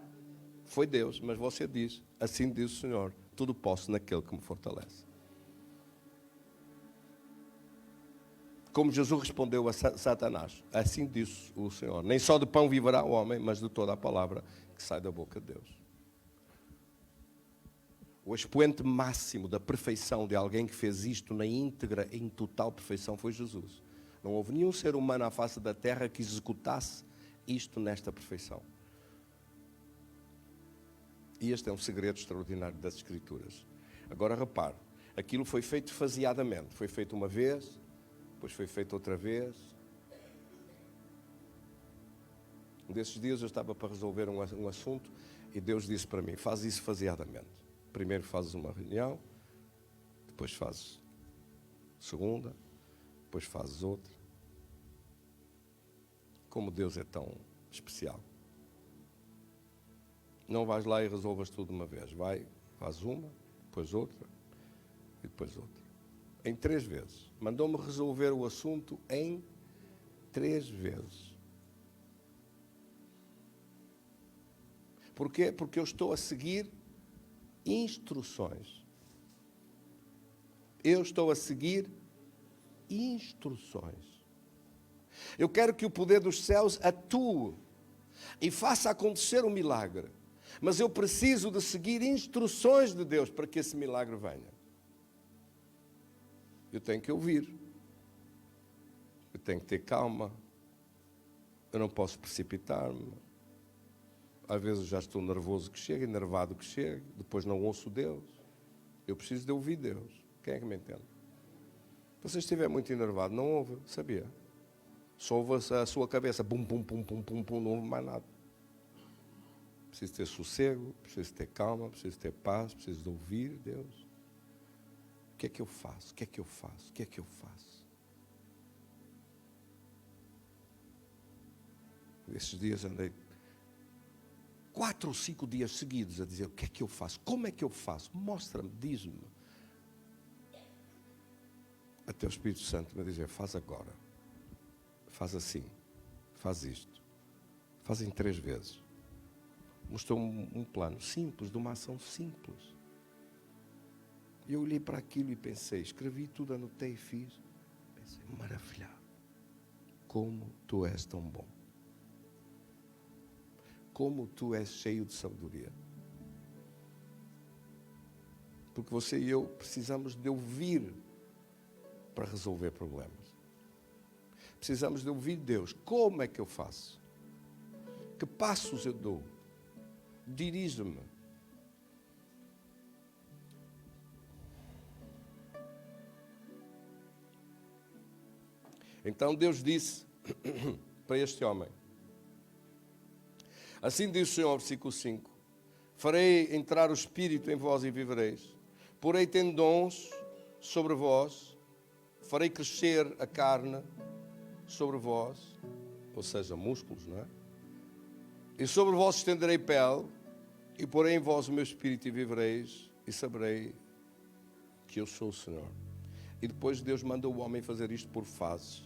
foi Deus. Mas você diz, assim diz o Senhor, tudo posso naquele que me fortalece. Como Jesus respondeu a Satanás, assim disse o Senhor. Nem só de pão viverá o homem, mas de toda a palavra que sai da boca de Deus. O expoente máximo da perfeição de alguém que fez isto na íntegra, em total perfeição, foi Jesus. Não houve nenhum ser humano à face da terra que executasse isto nesta perfeição. E este é um segredo extraordinário das Escrituras. Agora repare, aquilo foi feito faseadamente. Foi feito uma vez, depois foi feito outra vez. Um desses dias eu estava para resolver um assunto e Deus disse para mim, faz isso faseadamente. Primeiro fazes uma reunião, depois fazes segunda, depois fazes outra. Como Deus é tão especial. Não vais lá e resolvas tudo de uma vez. Faz uma, depois outra e depois outra. Em 3 vezes. Mandou-me resolver o assunto em 3 vezes. Porquê? Porque eu estou a seguir instruções. Eu estou a seguir instruções. Eu quero que o poder dos céus atue e faça acontecer um milagre. Mas eu preciso de seguir instruções de Deus para que esse milagre venha. Eu tenho que ouvir. Eu tenho que ter calma. Eu não posso precipitar-me. Às vezes já estou nervoso que chega, enervado que chega, depois não ouço Deus. Eu preciso de ouvir Deus. Quem é que me entende? Se você estiver muito enervado, não ouve, sabia? Só ouve a sua cabeça, bum, bum, bum, bum, bum, bum, não ouve mais nada. Preciso ter sossego, preciso ter calma, preciso ter paz, preciso de ouvir Deus. O que é que eu faço? O que é que eu faço? O que é que eu faço? Esses dias andei 4 ou 5 dias seguidos a dizer, o que é que eu faço? Como é que eu faço? Mostra-me, diz-me. Até o Espírito Santo me dizer, faz agora. Faz assim. Faz isto. Faz em 3 vezes. Mostrou um plano simples, de uma ação simples. E eu olhei para aquilo e pensei, escrevi tudo, anotei e fiz. Pensei, maravilhado. Como tu és tão bom. Como tu és cheio de sabedoria. Porque você e eu precisamos de ouvir para resolver problemas. Precisamos de ouvir Deus. Como é que eu faço? Que passos eu dou? Dirige-me. Então Deus disse para este homem, assim diz o Senhor, versículo 5, farei entrar o Espírito em vós e vivereis, porei tendões sobre vós, farei crescer a carne sobre vós, ou seja, músculos, não é? E sobre vós estenderei pele, e porei em vós o meu Espírito e vivereis, e saberei que eu sou o Senhor. E depois Deus mandou o homem fazer isto por fases.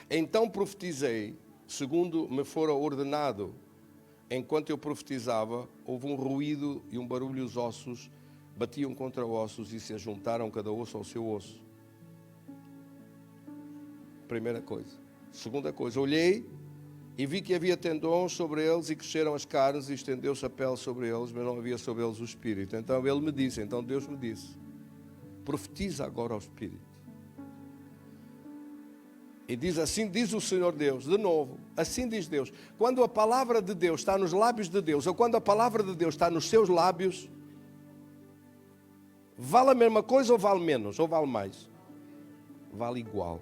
Então profetizei, segundo me fora ordenado. Enquanto eu profetizava, houve um ruído e um barulho, os ossos batiam contra ossos e se ajuntaram cada osso ao seu osso. Primeira coisa. Segunda coisa, olhei e vi que havia tendões sobre eles e cresceram as carnes e estendeu-se a pele sobre eles, mas não havia sobre eles o Espírito. Então Deus me disse, profetiza agora ao Espírito. E diz, assim diz o Senhor Deus, de novo, assim diz Deus. Quando a palavra de Deus está nos lábios de Deus, ou quando a palavra de Deus está nos seus lábios, vale a mesma coisa ou vale menos, ou vale mais? Vale igual.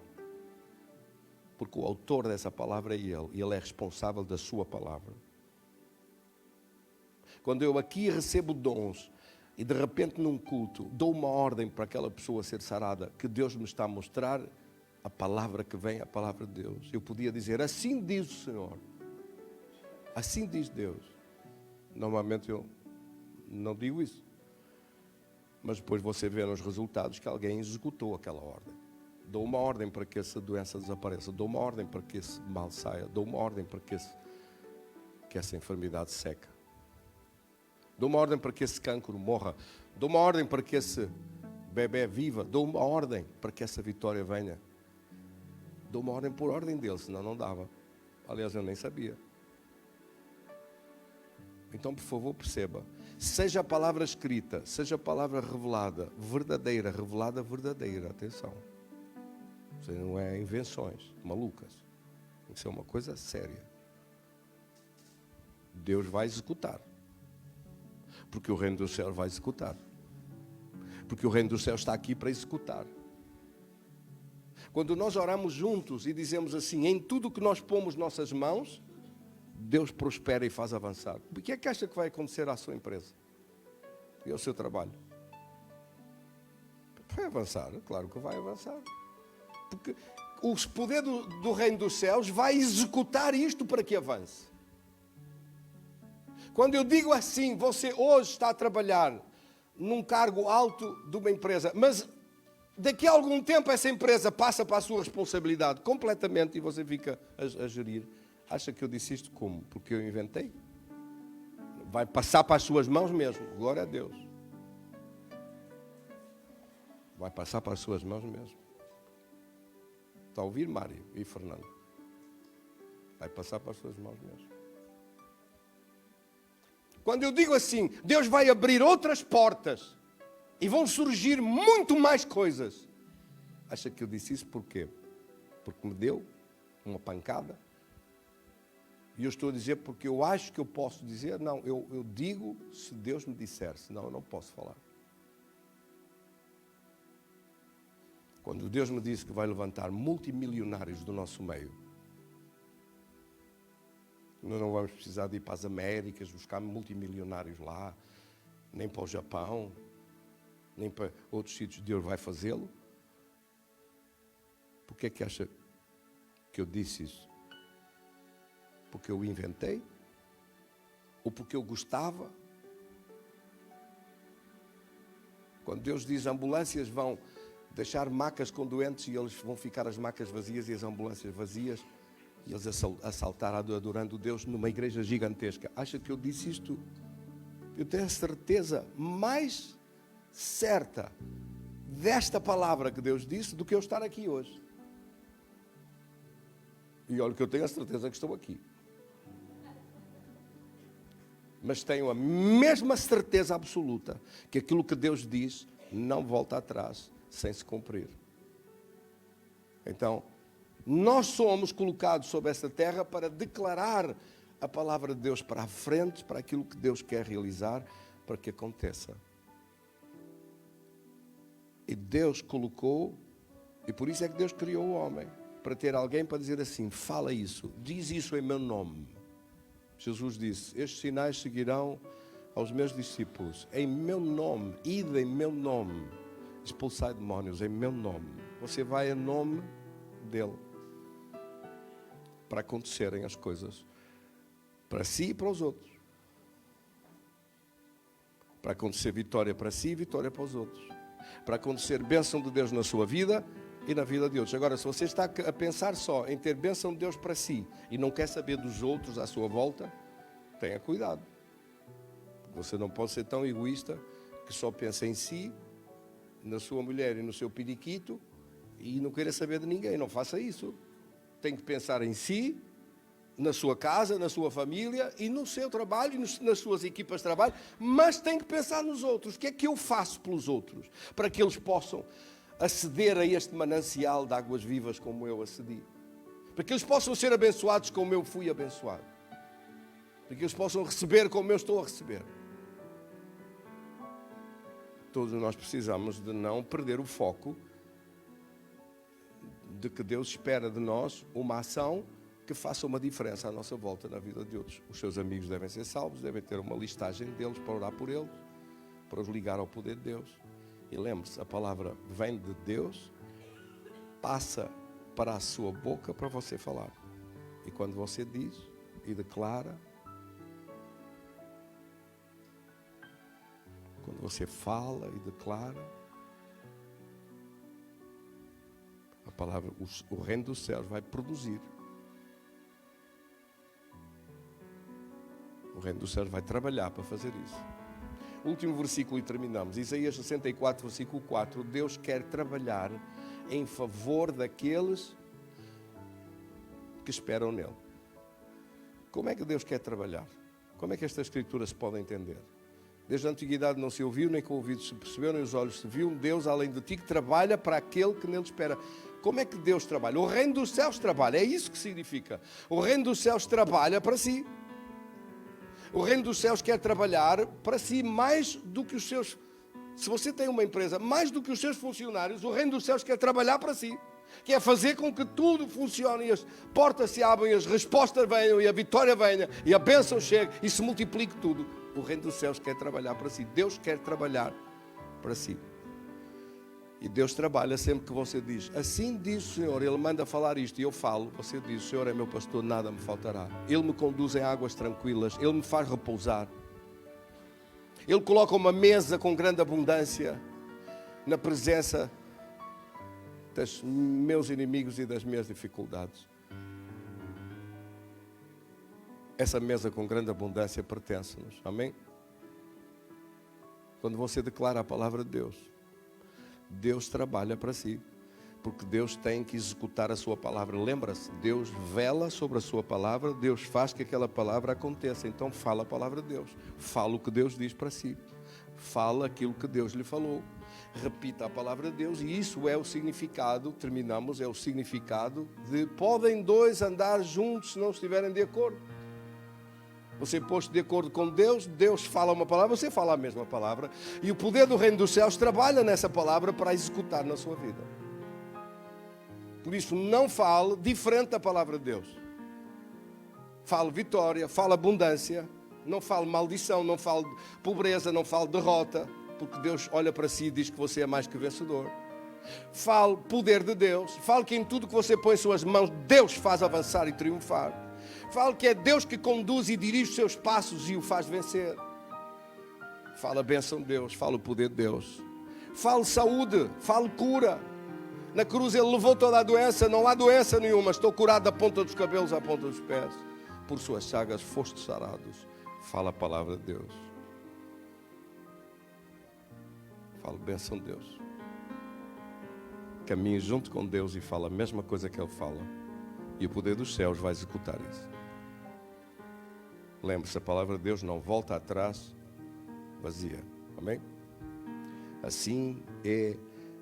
Porque o autor dessa palavra é Ele, e Ele é responsável da sua palavra. Quando eu aqui recebo dons e de repente num culto dou uma ordem para aquela pessoa ser sarada, que Deus me está a mostrar a palavra que vem, a palavra de Deus. Eu podia dizer, assim diz o Senhor. Assim diz Deus. Normalmente eu não digo isso. Mas depois você vê nos resultados que alguém executou aquela ordem. Dou uma ordem para que essa doença desapareça. Dou uma ordem para que esse mal saia. Dou uma ordem para que essa enfermidade seca. Dou uma ordem para que esse cancro morra. Dou uma ordem para que esse bebê viva. Dou uma ordem para que essa vitória venha. Dou uma ordem por ordem dele, senão não dava. Aliás, eu nem sabia. Então, por favor, perceba. Seja a palavra escrita, seja a palavra revelada, verdadeira, atenção. Isso não é invenções malucas. Isso é uma coisa séria. Deus vai executar. Porque o reino dos céus vai executar. Porque o reino dos céus está aqui para executar. Quando nós oramos juntos e dizemos assim, em tudo que nós pomos nossas mãos, Deus prospera e faz avançar. O que é que acha que vai acontecer à sua empresa? E ao seu trabalho? Vai avançar, claro que vai avançar. Porque o poder do reino dos céus vai executar isto para que avance. Quando eu digo assim, você hoje está a trabalhar num cargo alto de uma empresa, mas daqui a algum tempo essa empresa passa para a sua responsabilidade completamente e você fica a gerir. Acha que eu disse isto como? Porque eu inventei? Vai passar para as suas mãos mesmo. Glória a Deus. Vai passar para as suas mãos mesmo. Está a ouvir, Mário e Fernando? Vai passar para as suas mãos mesmo. Quando eu digo assim, Deus vai abrir outras portas e vão surgir muito mais coisas. Acha que eu disse isso por quê? Porque me deu uma pancada? E eu estou a dizer porque eu acho que eu posso dizer? Não, eu digo se Deus me disser, senão eu não posso falar. Quando Deus me disse que vai levantar multimilionários do nosso meio, nós não vamos precisar de ir para as Américas, buscar multimilionários lá, nem para o Japão, nem para outros sítios. Deus vai fazê-lo. Por que é que acha que eu disse isso? Porque eu inventei? Ou porque eu gostava? Quando Deus diz ambulâncias vão deixar macas com doentes e eles vão ficar as macas vazias e as ambulâncias vazias e eles assaltar adorando Deus numa igreja gigantesca. Acha que eu disse isto? Eu tenho a certeza mais certa desta palavra que Deus disse do que eu estar aqui hoje. E olha que eu tenho a certeza que estou aqui. Mas tenho a mesma certeza absoluta que aquilo que Deus diz não volta atrás sem se cumprir. Então, nós somos colocados sobre esta terra para declarar a palavra de Deus para a frente, para aquilo que Deus quer realizar, para que aconteça. E Deus colocou, e por isso é que Deus criou o homem, para ter alguém para dizer assim, fala isso, diz isso em meu nome. Jesus disse, estes sinais seguirão aos meus discípulos, em meu nome, ide em meu nome, expulsai demónios em meu nome. Você vai em nome dele, para acontecerem as coisas, para si e para os outros. Para acontecer vitória para si e vitória para os outros. Para acontecer bênção de Deus na sua vida e na vida de outros. Agora, se você está a pensar só em ter bênção de Deus para si e não quer saber dos outros à sua volta, tenha cuidado. Você não pode ser tão egoísta que só pensa em si, na sua mulher e no seu periquito e não queira saber de ninguém. Não faça isso. Tem que pensar em si, na sua casa, na sua família e no seu trabalho e nas suas equipas de trabalho, mas tem que pensar nos outros. O que é que eu faço pelos outros? Para que eles possam aceder a este manancial de águas vivas como eu acedi. Para que eles possam ser abençoados como eu fui abençoado. Para que eles possam receber como eu estou a receber. Todos nós precisamos de não perder o foco de que Deus espera de nós uma ação que faça uma diferença à nossa volta na vida de outros. Os seus amigos devem ser salvos, devem ter uma listagem deles para orar por eles, para os ligar ao poder de Deus. E lembre-se, a palavra vem de Deus, passa para a sua boca para você falar. E quando você diz e declara, quando você fala e declara, a palavra, o reino dos céus vai produzir. O reino dos céus vai trabalhar para fazer isso. O último versículo e terminamos. Isaías 64, versículo 4. Deus quer trabalhar em favor daqueles que esperam nele. Como é que Deus quer trabalhar? Como é que estas escrituras se podem entender? Desde a antiguidade não se ouviu, nem com o ouvido se percebeu, nem os olhos se viu um Deus além de ti que trabalha para aquele que nele espera. Como é que Deus trabalha? O reino dos céus trabalha, é isso que significa. O reino dos céus trabalha para si. O reino dos céus quer trabalhar para si mais do que os seus... Se você tem uma empresa, mais do que os seus funcionários, o reino dos céus quer trabalhar para si. Quer fazer com que tudo funcione e as portas se abram e as respostas venham e a vitória venha e a bênção chegue e se multiplique tudo. O reino dos céus quer trabalhar para si. Deus quer trabalhar para si. E Deus trabalha sempre que você diz, assim diz o Senhor, Ele manda falar isto e eu falo, você diz, o Senhor é meu pastor, nada me faltará. Ele me conduz em águas tranquilas, Ele me faz repousar. Ele coloca uma mesa com grande abundância na presença dos meus inimigos e das minhas dificuldades. Essa mesa com grande abundância pertence-nos, amém? Quando você declara a palavra de Deus, Deus trabalha para si, porque Deus tem que executar a sua palavra. Lembra-se, Deus vela sobre a sua palavra, Deus faz que aquela palavra aconteça. Então fala a palavra de Deus, fala o que Deus diz para si, fala aquilo que Deus lhe falou, repita a palavra de Deus. E isso é o significado, terminamos, é o significado de podem dois andar juntos se não estiverem de acordo. Você posto de acordo com Deus, Deus fala uma palavra, você fala a mesma palavra. E o poder do reino dos céus trabalha nessa palavra para executar na sua vida. Por isso, não fale diferente da palavra de Deus. Fale vitória, fale abundância, não fale maldição, não fale pobreza, não fale derrota, porque Deus olha para si e diz que você é mais que vencedor. Fale poder de Deus, fale que em tudo que você põe em suas mãos, Deus faz avançar e triunfar. Fale que é Deus que conduz e dirige os seus passos e o faz vencer. Fale a bênção de Deus, fale o poder de Deus. Fale saúde, fale cura. Na cruz Ele levou toda a doença, não há doença nenhuma. Estou curado da ponta dos cabelos à ponta dos pés. Por suas chagas fostes sarados. Fala a palavra de Deus. Fale a bênção de Deus. Caminhe junto com Deus e fala a mesma coisa que Ele fala. E o poder dos céus vai executar isso. Lembre-se, a palavra de Deus não volta atrás vazia. Amém? Assim é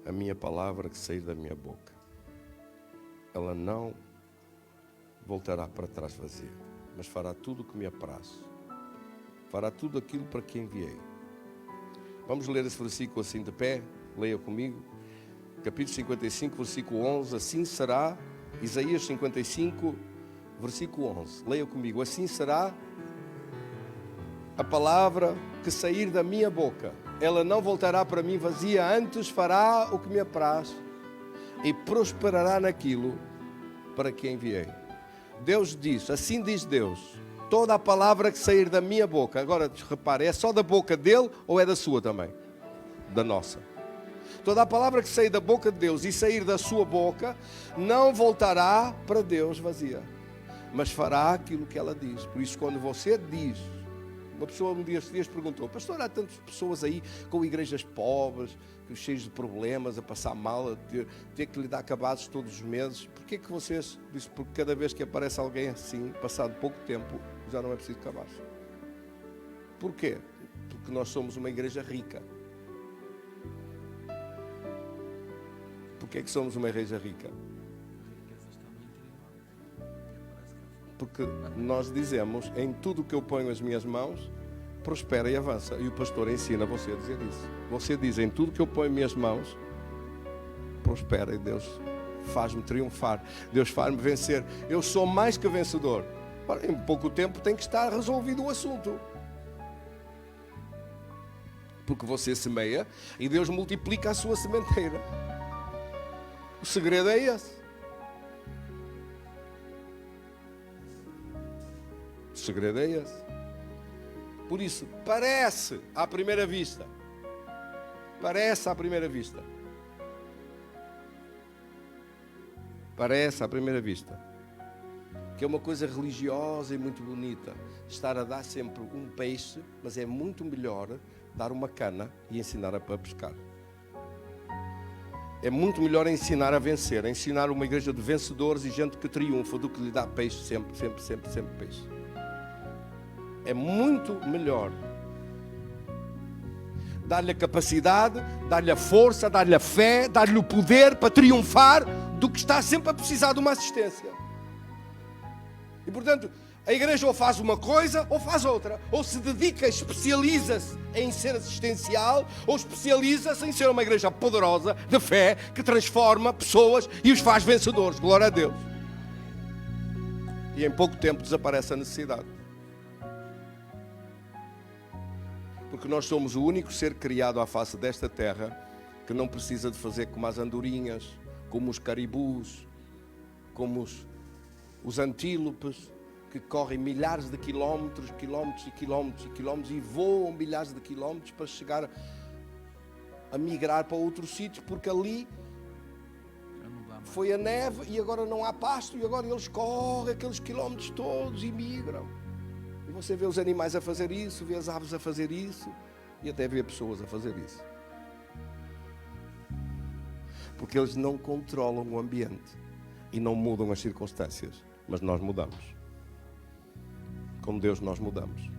a minha palavra que sair da minha boca. Ela não voltará para trás vazia, mas fará tudo o que me apraz. Fará tudo aquilo para que enviei. Vamos ler esse versículo assim de pé? Leia comigo. Capítulo 55, versículo 11. Assim será, Isaías 55, versículo 11. Leia comigo. Assim será a palavra que sair da minha boca. Ela não voltará para mim vazia, antes fará o que me apraz e prosperará naquilo para que enviei. Deus diz, assim diz Deus, toda a palavra que sair da minha boca. Agora, repare, é só da boca dele ou é da sua também? Da nossa. Toda a palavra que sair da boca de Deus e sair da sua boca não voltará para Deus vazia, mas fará aquilo que ela diz. Por isso, quando você diz, uma pessoa um dia perguntou, pastor, há tantas pessoas aí com igrejas pobres, cheias de problemas, a passar mal, a ter que lhe dar acabados todos os meses. Porquê que vocês, disse, porque cada vez que aparece alguém assim, passado pouco tempo, já não é preciso cabaz. Porquê? Porque nós somos uma igreja rica. Porquê que somos uma igreja rica? Porque nós dizemos, em tudo que eu ponho as minhas mãos, prospera e avança. E o pastor ensina você a dizer isso. Você diz, em tudo que eu ponho as minhas mãos, prospera e Deus faz-me triunfar. Deus faz-me vencer. Eu sou mais que vencedor. Ora, em pouco tempo tem que estar resolvido o assunto. Porque você semeia e Deus multiplica a sua sementeira. O segredo é esse. O segredo é esse. Por isso, parece à primeira vista. Parece à primeira vista. Parece à primeira vista que é uma coisa religiosa e muito bonita estar a dar sempre um peixe, mas é muito melhor dar uma cana e ensinar a pescar. É muito melhor ensinar a vencer, ensinar uma igreja de vencedores e gente que triunfa do que lhe dá peixe sempre peixe. É muito melhor dar-lhe a capacidade, dar-lhe a força, dar-lhe a fé, dar-lhe o poder para triunfar do que está sempre a precisar de uma assistência. E portanto, a igreja ou faz uma coisa ou faz outra. Ou se dedica, especializa-se em ser assistencial, ou especializa-se em ser uma igreja poderosa, de fé, que transforma pessoas e os faz vencedores. Glória a Deus. E em pouco tempo desaparece a necessidade. Porque nós somos o único ser criado à face desta terra que não precisa de fazer como as andorinhas, como os caribus, como os antílopes, que correm milhares de quilómetros e voam milhares de quilómetros para chegar a migrar para outro sítio, porque ali foi a neve e agora não há pasto e agora eles correm aqueles quilómetros todos e migram. E você vê os animais a fazer isso, vê as aves a fazer isso e até vê pessoas a fazer isso. Porque eles não controlam o ambiente e não mudam as circunstâncias, mas nós mudamos. Como Deus nós mudamos.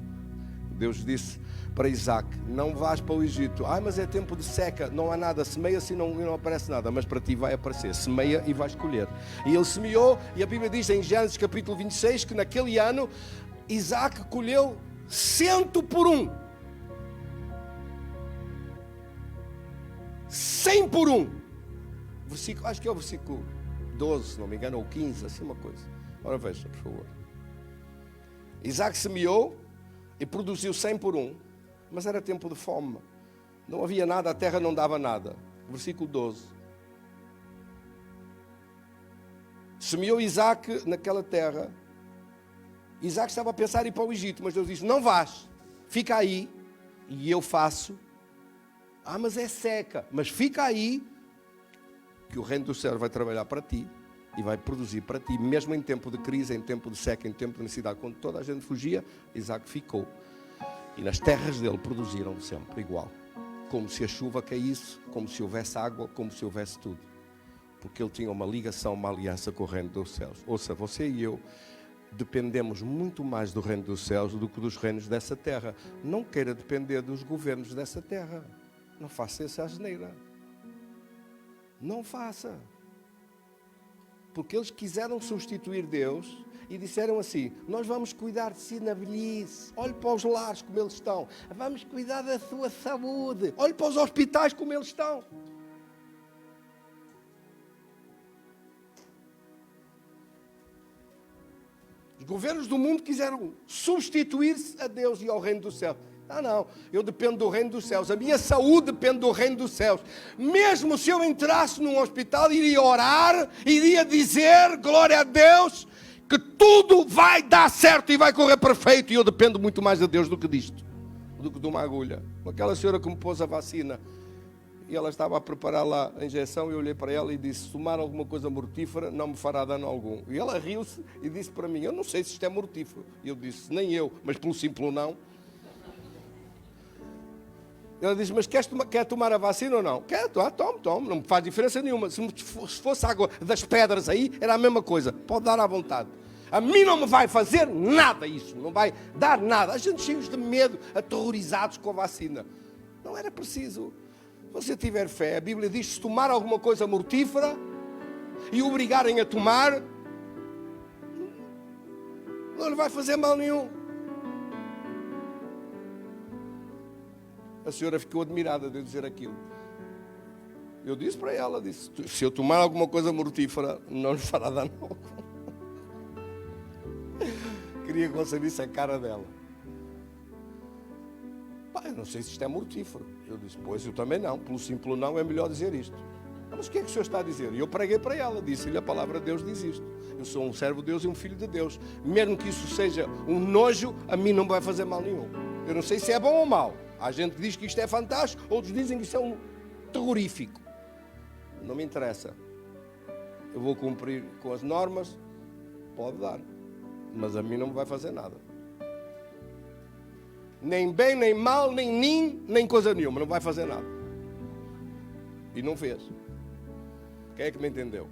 Deus disse para Isaac: não vás para o Egito. Mas é tempo de seca, não há nada, semeia-se e não aparece nada, mas para ti vai aparecer, semeia e vais colher. E ele semeou, e a Bíblia diz em Gênesis capítulo 26 que naquele ano Isaac colheu 100 por 1. 100 por 1. Versículo, acho que é o versículo 12, se não me engano, ou 15, assim uma coisa. Ora veja, por favor. Isaac semeou e produziu 100 por 1, mas era tempo de fome. Não havia nada, a terra não dava nada. Versículo 12. Semeou Isaac naquela terra. Isaac estava a pensar em ir para o Egito, mas Deus disse: não vás, fica aí e eu faço. Mas é seca, mas fica aí que o reino do céu vai trabalhar para ti e vai produzir para ti, mesmo em tempo de crise, em tempo de seca, em tempo de necessidade. Quando toda a gente fugia, Isaac ficou. E nas terras dele produziram sempre igual. Como se a chuva caísse, como se houvesse água, como se houvesse tudo. Porque ele tinha uma ligação, uma aliança com o reino dos céus. Ouça, você e eu dependemos muito mais do reino dos céus do que dos reinos dessa terra. Não queira depender dos governos dessa terra. Não faça essa asneira. Não faça. Porque eles quiseram substituir Deus e disseram assim: nós vamos cuidar de si na velhice. Olhe para os lares como eles estão. Vamos cuidar da sua saúde. Olhe para os hospitais como eles estão. Os governos do mundo quiseram substituir-se a Deus e ao reino do céu. Não, eu dependo do reino dos céus. A minha saúde depende do reino dos céus. Mesmo se eu entrasse num hospital, iria orar, iria dizer, glória a Deus, que tudo vai dar certo e vai correr perfeito. E eu dependo muito mais de Deus do que disto, do que de uma agulha. Aquela senhora que me pôs a vacina, e ela estava a preparar lá a injeção, e eu olhei para ela e disse: se tomar alguma coisa mortífera, não me fará dano algum. E ela riu-se e disse para mim: eu não sei se isto é mortífero. E eu disse: nem eu, mas pelo simples não. Ela disse: mas quer tomar a vacina ou não? Quero, tome, não me faz diferença nenhuma. Se fosse água das pedras aí, era a mesma coisa, pode dar à vontade. A mim não me vai fazer nada isso, não vai dar nada. A gente cheios de medo, aterrorizados com a vacina. Não era preciso. Se você tiver fé, a Bíblia diz: se tomar alguma coisa mortífera e o obrigarem a tomar, não lhe vai fazer mal nenhum. A senhora ficou admirada de eu dizer aquilo. Eu disse para ela, disse, se eu tomar alguma coisa mortífera, não lhe fará dano. Queria que você visse a cara dela. Pá, eu não sei se isto é mortífero. Eu disse, pois eu também não. Pelo simples não é melhor dizer isto. Mas o que é que o senhor está a dizer? E eu preguei para ela, disse-lhe a palavra de Deus diz isto. Eu sou um servo de Deus e um filho de Deus. Mesmo que isso seja um nojo, a mim não vai fazer mal nenhum. Eu não sei se é bom ou mau. Há gente que diz que isto é fantástico, outros dizem que isto é um terrorífico. Não me interessa. Eu vou cumprir com as normas, pode dar. Mas a mim não me vai fazer nada. Nem bem, nem mal, nem coisa nenhuma. Não vai fazer nada. E não fez. Quem é que me entendeu?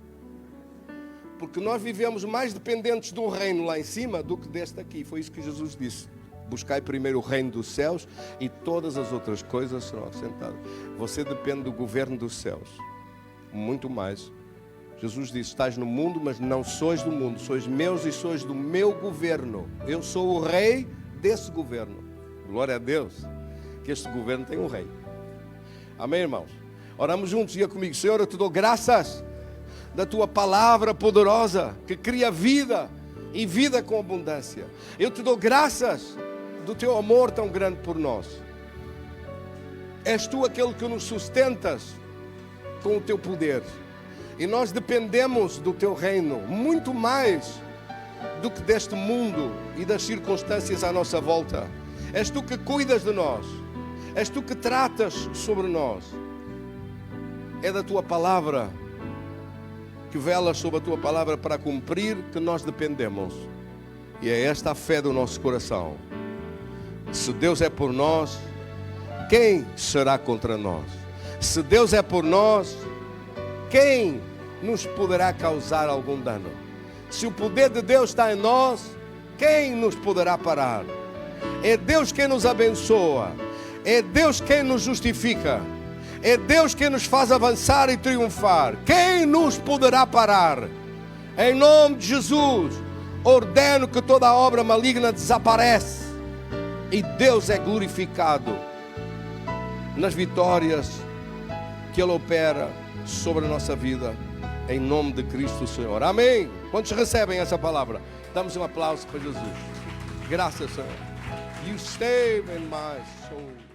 Porque nós vivemos mais dependentes do reino lá em cima do que deste aqui. Foi isso que Jesus disse. Buscai primeiro o reino dos céus e todas as outras coisas serão acrescentadas. Você depende do governo dos céus. Muito mais. Jesus disse, estás no mundo, mas não sois do mundo. Sois meus e sois do meu governo. Eu sou o rei desse governo. Glória a Deus. Que este governo tem um rei. Amém, irmãos? Oramos juntos, diga comigo. Senhor, eu te dou graças da tua palavra poderosa, que cria vida e vida com abundância. Eu te dou graças do teu amor tão grande por nós. És tu aquele que nos sustentas com o teu poder. E nós dependemos do teu reino, muito mais do que deste mundo e das circunstâncias à nossa volta. És tu que cuidas de nós. És tu que tratas sobre nós. É da tua palavra, que velas sobre a tua palavra para cumprir, que nós dependemos. E é esta a fé do nosso coração. Se Deus é por nós, quem será contra nós? Se Deus é por nós, quem nos poderá causar algum dano? Se o poder de Deus está em nós, quem nos poderá parar? É Deus quem nos abençoa. É Deus quem nos justifica. É Deus quem nos faz avançar e triunfar. Quem nos poderá parar? Em nome de Jesus, ordeno que toda a obra maligna desaparece e Deus é glorificado nas vitórias que Ele opera sobre a nossa vida, em nome de Cristo Senhor. Amém. Quantos recebem essa palavra? Damos um aplauso para Jesus. Graças, Senhor. You stay in my soul.